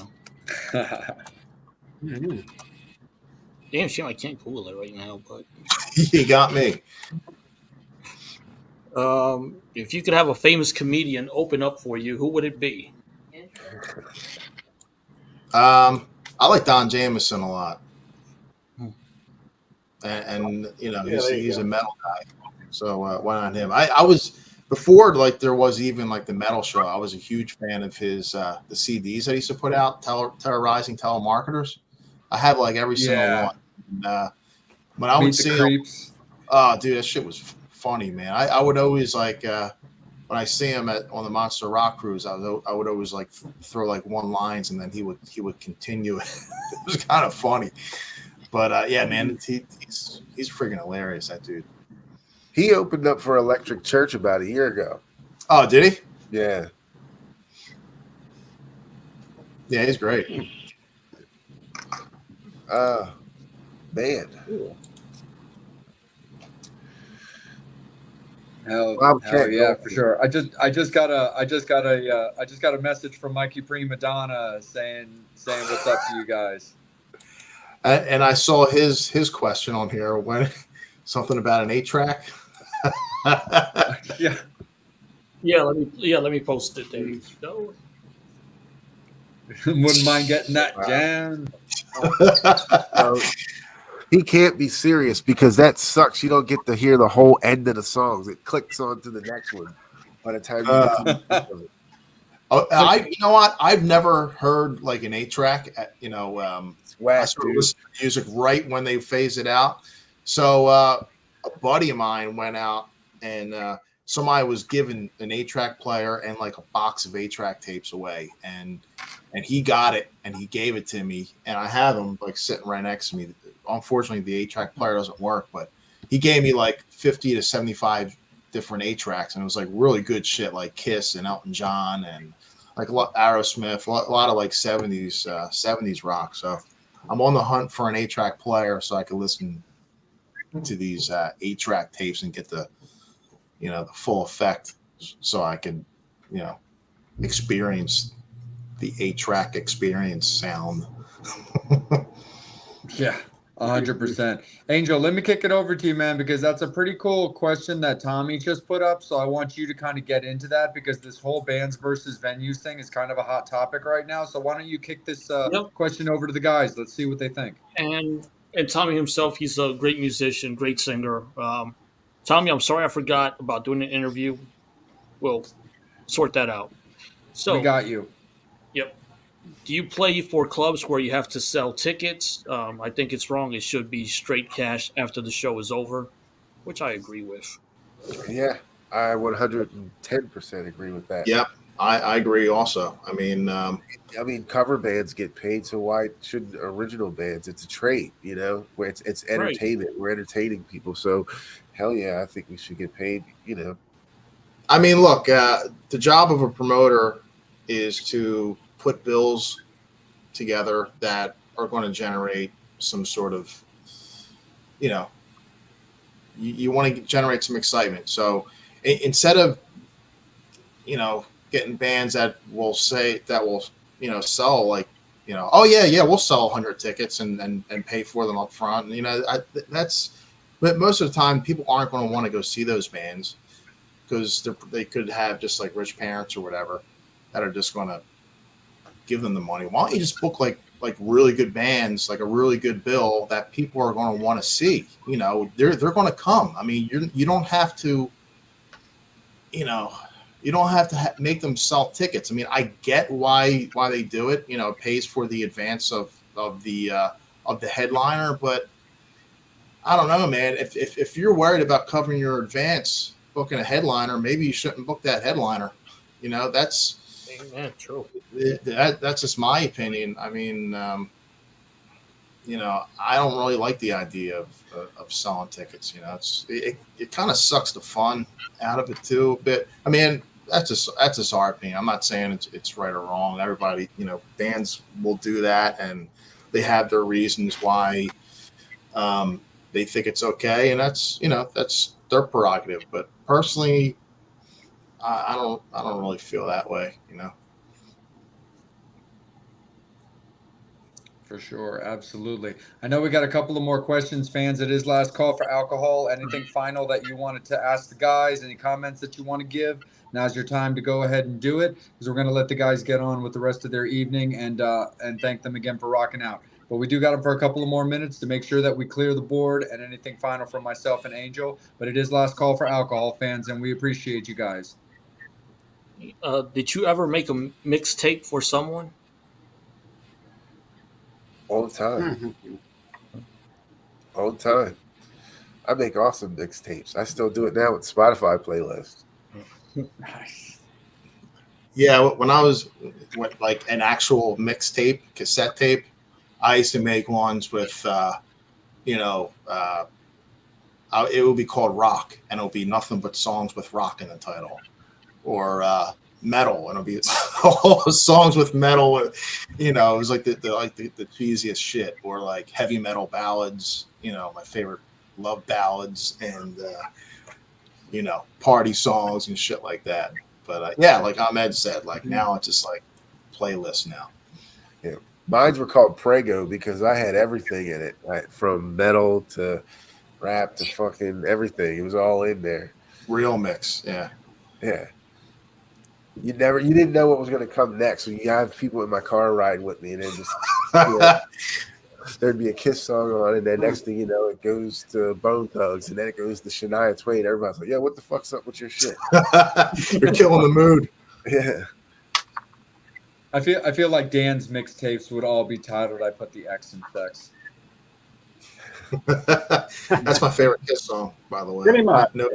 Damn shame I can't Google it right now, but You got me. if you could have a famous comedian open up for you, who would it be? I like Don Jamieson a lot. Hmm. And you know, Yeah, there you he's go. a metal guy. So why not him? I was before like there was even like the metal show, I was a huge fan of his the CDs that he used to put out, terrorizing telemarketers. I have like every single Yeah. one. And, when I would Meet the see him, creeps. oh dude, that shit was funny, man. I would always like when I see him on the Monster Rock cruise, I would always like throw like one lines and then he would continue. It was kind of funny, but yeah, man, he's freaking hilarious, that dude. He opened up for Electric Church about a year ago. Oh, did he? Yeah. Yeah, he's great. Man. Hell Bobcat yeah, Goldthwait. for sure. I just got a message from Mikey Prima Donna saying what's up to you guys. And I saw his question on here when something about an 8-track. Yeah. Let me post it. There you go. Wouldn't mind getting that Wow. jam. He can't be serious because that sucks. You don't get to hear the whole end of the songs. It clicks on to the next one by the time you get to the end of it. You know what? I've never heard like an 8-track. You know, It's whack, I started dude. listening to music right when they phase it out. So a buddy of mine went out and somebody was given an 8-track player and like a box of 8-track tapes away, and he got it and he gave it to me, and I have them like sitting right next to me. Unfortunately, the 8-track player doesn't work, but he gave me like 50 to 75 different 8-tracks, and it was like really good shit, like Kiss and Elton John and like Aerosmith, a lot of like 70s rock. So I'm on the hunt for an 8-track player so I can listen to these 8-track tapes and get the, you know, the full effect, so I can, you know, experience the 8-track experience sound. Yeah, 100%. Angel, let me kick it over to you, man, because that's a pretty cool question that Tommy just put up. So I want you to kind of get into that because this whole bands versus venues thing is kind of a hot topic right now. So why don't you kick this question over to the guys? Let's see what they think. And Tommy himself, he's a great musician, great singer. Tommy, I'm sorry I forgot about doing an interview. We'll sort that out. So We got you. Yep. Do you play for clubs where you have to sell tickets? I think it's wrong. It should be straight cash after the show is over, which I agree with. Yeah, I 110% agree with that. Yep, I agree also. I mean, cover bands get paid, so why should original bands? It's a trade, you know, where it's entertainment. Right. We're entertaining people, so hell yeah, I think we should get paid, you know. I mean, look, the job of a promoter is to put bills together that are going to generate some sort of, you know, you want to generate some excitement. So instead of, you know, getting bands that will, you know, sell like Oh yeah, we'll sell 100 tickets and pay for them up front. But most of the time, people aren't going to want to go see those bands because they could have just like rich parents or whatever that are just going to give them the money. Why don't you just book like really good bands, like a really good bill that people are going to want to see? They're going to come. I mean, you don't have to, you don't have to make them sell tickets. I mean, I get why they do it. It pays for the advance of the headliner, but I don't know, man. If you're worried about covering your advance booking a headliner, maybe you shouldn't book that headliner. That's True. that's just my opinion. I mean, I don't really like the idea of selling tickets. It kind of sucks the fun out of it too a bit. I mean, that's just our opinion. I'm not saying it's right or wrong. Everybody, bands will do that, and they have their reasons why they think it's okay, and that's their prerogative. But personally, I don't really feel that way. For sure, absolutely. I know we got a couple of more questions, fans. It is last call for alcohol. Anything final that you wanted to ask the guys? Any comments that you want to give? Now's your time to go ahead and do it, because we're going to let the guys get on with the rest of their evening and thank them again for rocking out. But we do got them for a couple of more minutes to make sure that we clear the board, and anything final from myself and Angel. But it is last call for alcohol, fans, and we appreciate you guys. Did you ever make a mixtape for someone? All the time. All the time. I make awesome mixtapes. I still do it now with Spotify playlist. Nice. Yeah, when I was like an actual mixtape, cassette tape, I used to make ones with, it would be called rock, and it'll be nothing but songs with rock in the title, or metal, and it'll be all songs with metal. It was like the cheesiest shit, or like heavy metal ballads. My favorite love ballads, and party songs and shit like that. But yeah, like Ahmed said, like now it's just like playlist now. Yeah, mines were called Prego because I had everything in it, right? From metal to rap to fucking everything. It was all in there. Real mix, yeah. Yeah. You didn't know what was going to come next. So you have people in my car riding with me, and then just there'd be a Kiss song on, and then next thing you know, it goes to Bone Thugs, and then it goes to Shania Twain. Everybody's like, "Yeah, what the fuck's up with your shit?" You're killing the mood. Yeah. I feel like Dan's mixtapes would all be titled "I Put the X in Sex." That's my favorite Kiss song, by the way. Pretty much. No,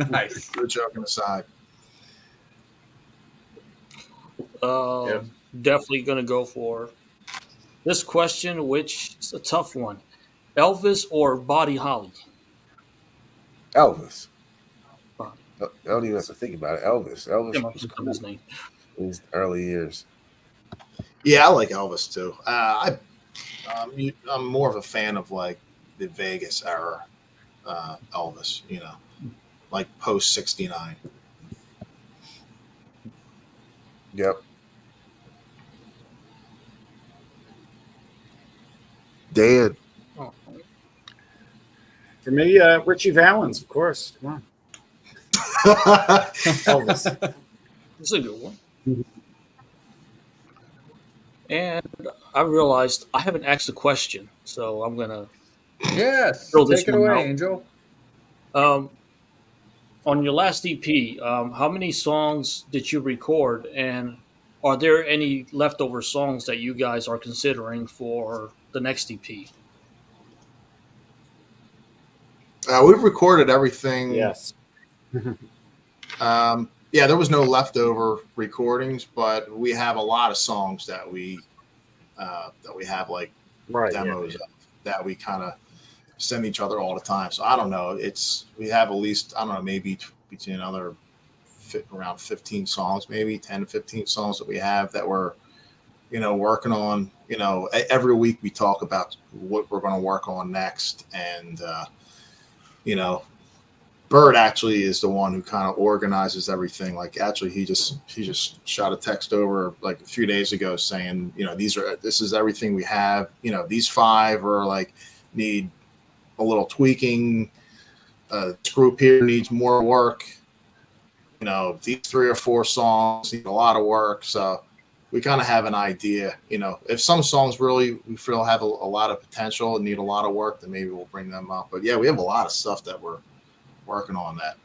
Nice. no joking aside. Definitely going to go for this question, which is a tough one. Elvis or Buddy Holly? Elvis. Buddy. I don't even have to think about it. Elvis. Elvis Yeah, was cool his name. in his early years. Yeah, I like Elvis too. I'm more of a fan of like the Vegas era Elvis. Like post '69. Yep. Dan. For me, Richie Valens, of course. Come on. Elvis. This is a good one. And I realized I haven't asked a question, so I'm going to Yes. throw this Take it one away, out. Angel. On your last EP, how many songs did you record, and are there any leftover songs that you guys are considering for the next EP? We've recorded everything. Yes. Yeah, there was no leftover recordings, but we have a lot of songs that we have like demos of, that we kind of send each other all the time. So I don't know. We have at least, I don't know, maybe between around 15 songs, maybe 10 to 15 songs that we have that we're working on. Every week we talk about what we're going to work on next, and Bird actually is the one who kind of organizes everything. Like actually, he just shot a text over like a few days ago saying, this is everything we have. These 5 are like need a little tweaking. This group here needs more work. These 3 or 4 songs need a lot of work. So we kind of have an idea. If some songs really we feel have a lot of potential and need a lot of work, then maybe we'll bring them up. But yeah, we have a lot of stuff that we're working on that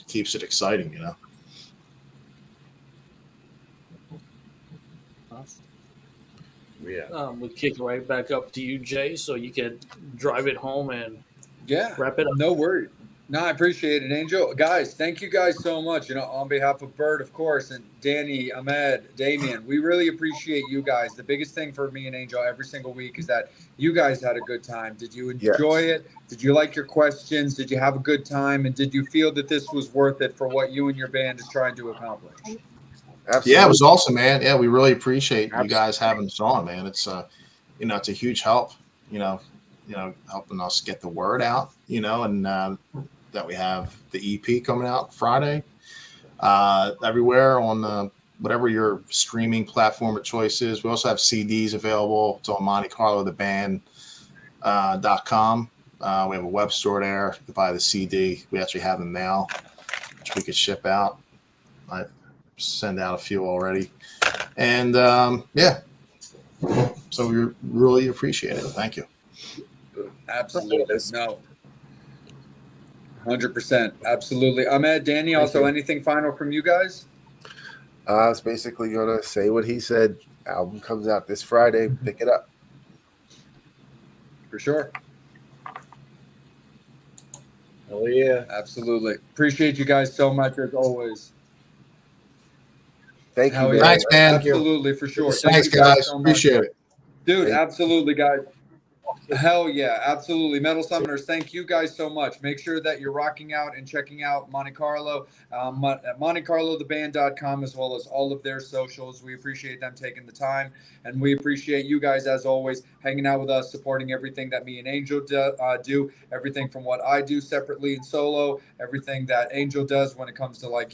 keeps it exciting. Yeah. We kick it right back up to you, Jay, so you can drive it home and wrap it up. No worries. No, I appreciate it, Angel. Guys, thank you guys so much. On behalf of Bird, of course, and Danny, Ahmed, Damien, we really appreciate you guys. The biggest thing for me and Angel every single week is that you guys had a good time. Did you enjoy it? Did you like your questions? Did you have a good time? And did you feel that this was worth it for what you and your band is trying to accomplish? Absolutely. Yeah, it was awesome, man. Yeah, we really appreciate you guys having us on, man. It's it's a huge help, helping us get the word out, and that we have the EP coming out Friday, everywhere on whatever your streaming platform of choice is. We also have CDs available. It's on MonteCarloTheBand.com. We have a web store there. You can buy the CD. We actually have them now, which we could ship out. I send out a few already. And so we really appreciate it. Thank you. Absolutely. No. 100%. Absolutely. Ahmed, Danny, also anything final from you guys? I was basically going to say what he said. Album comes out this Friday. Pick it up. For sure. Oh, yeah. Absolutely. Appreciate you guys so much as always. Thank you. Yeah. Thanks, man. Absolutely, for sure. Thanks, guys. So appreciate it. Dude, absolutely, guys. Hell yeah, absolutely. Metal Summoners, thank you guys so much. Make sure that you're rocking out and checking out Montecarlo at MontecarloTheBand.com, as well as all of their socials. We appreciate them taking the time, and we appreciate you guys, as always, hanging out with us, supporting everything that me and Angel do, everything from what I do separately and solo, everything that Angel does when it comes to,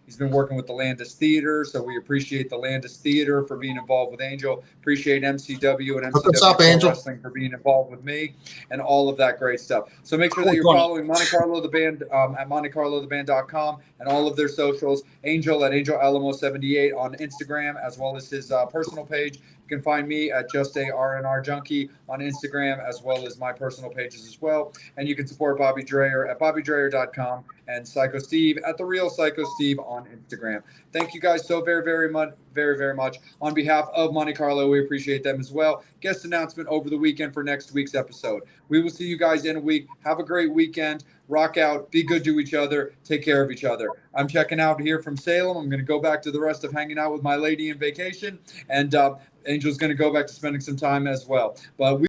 he's been working with the Landis Theater, so we appreciate the Landis Theater for being involved with Angel. Appreciate MCW and MCW Wrestling for being involved with me and all of that great stuff. So make sure that you're following Montecarlo the Band at MontecarloTheBand.com and all of their socials. Angel at Angel Alamo 78 on Instagram, as well as his personal page. You can find me at Just a RNR Junkie on Instagram, as well as my personal pages as well. And you can support Bobby Dreyer at BobbyDreyer.com and Psycho Steve at The Real Psycho Steve on Instagram. Thank you guys so very, very much. Very, very much. On behalf of Montecarlo, we appreciate them as well. Guest announcement over the weekend for next week's episode. We will see you guys in a week. Have a great weekend. Rock out. Be good to each other. Take care of each other. I'm checking out here from Salem. I'm going to go back to the rest of hanging out with my lady in vacation. And Angel's going to go back to spending some time as well. But we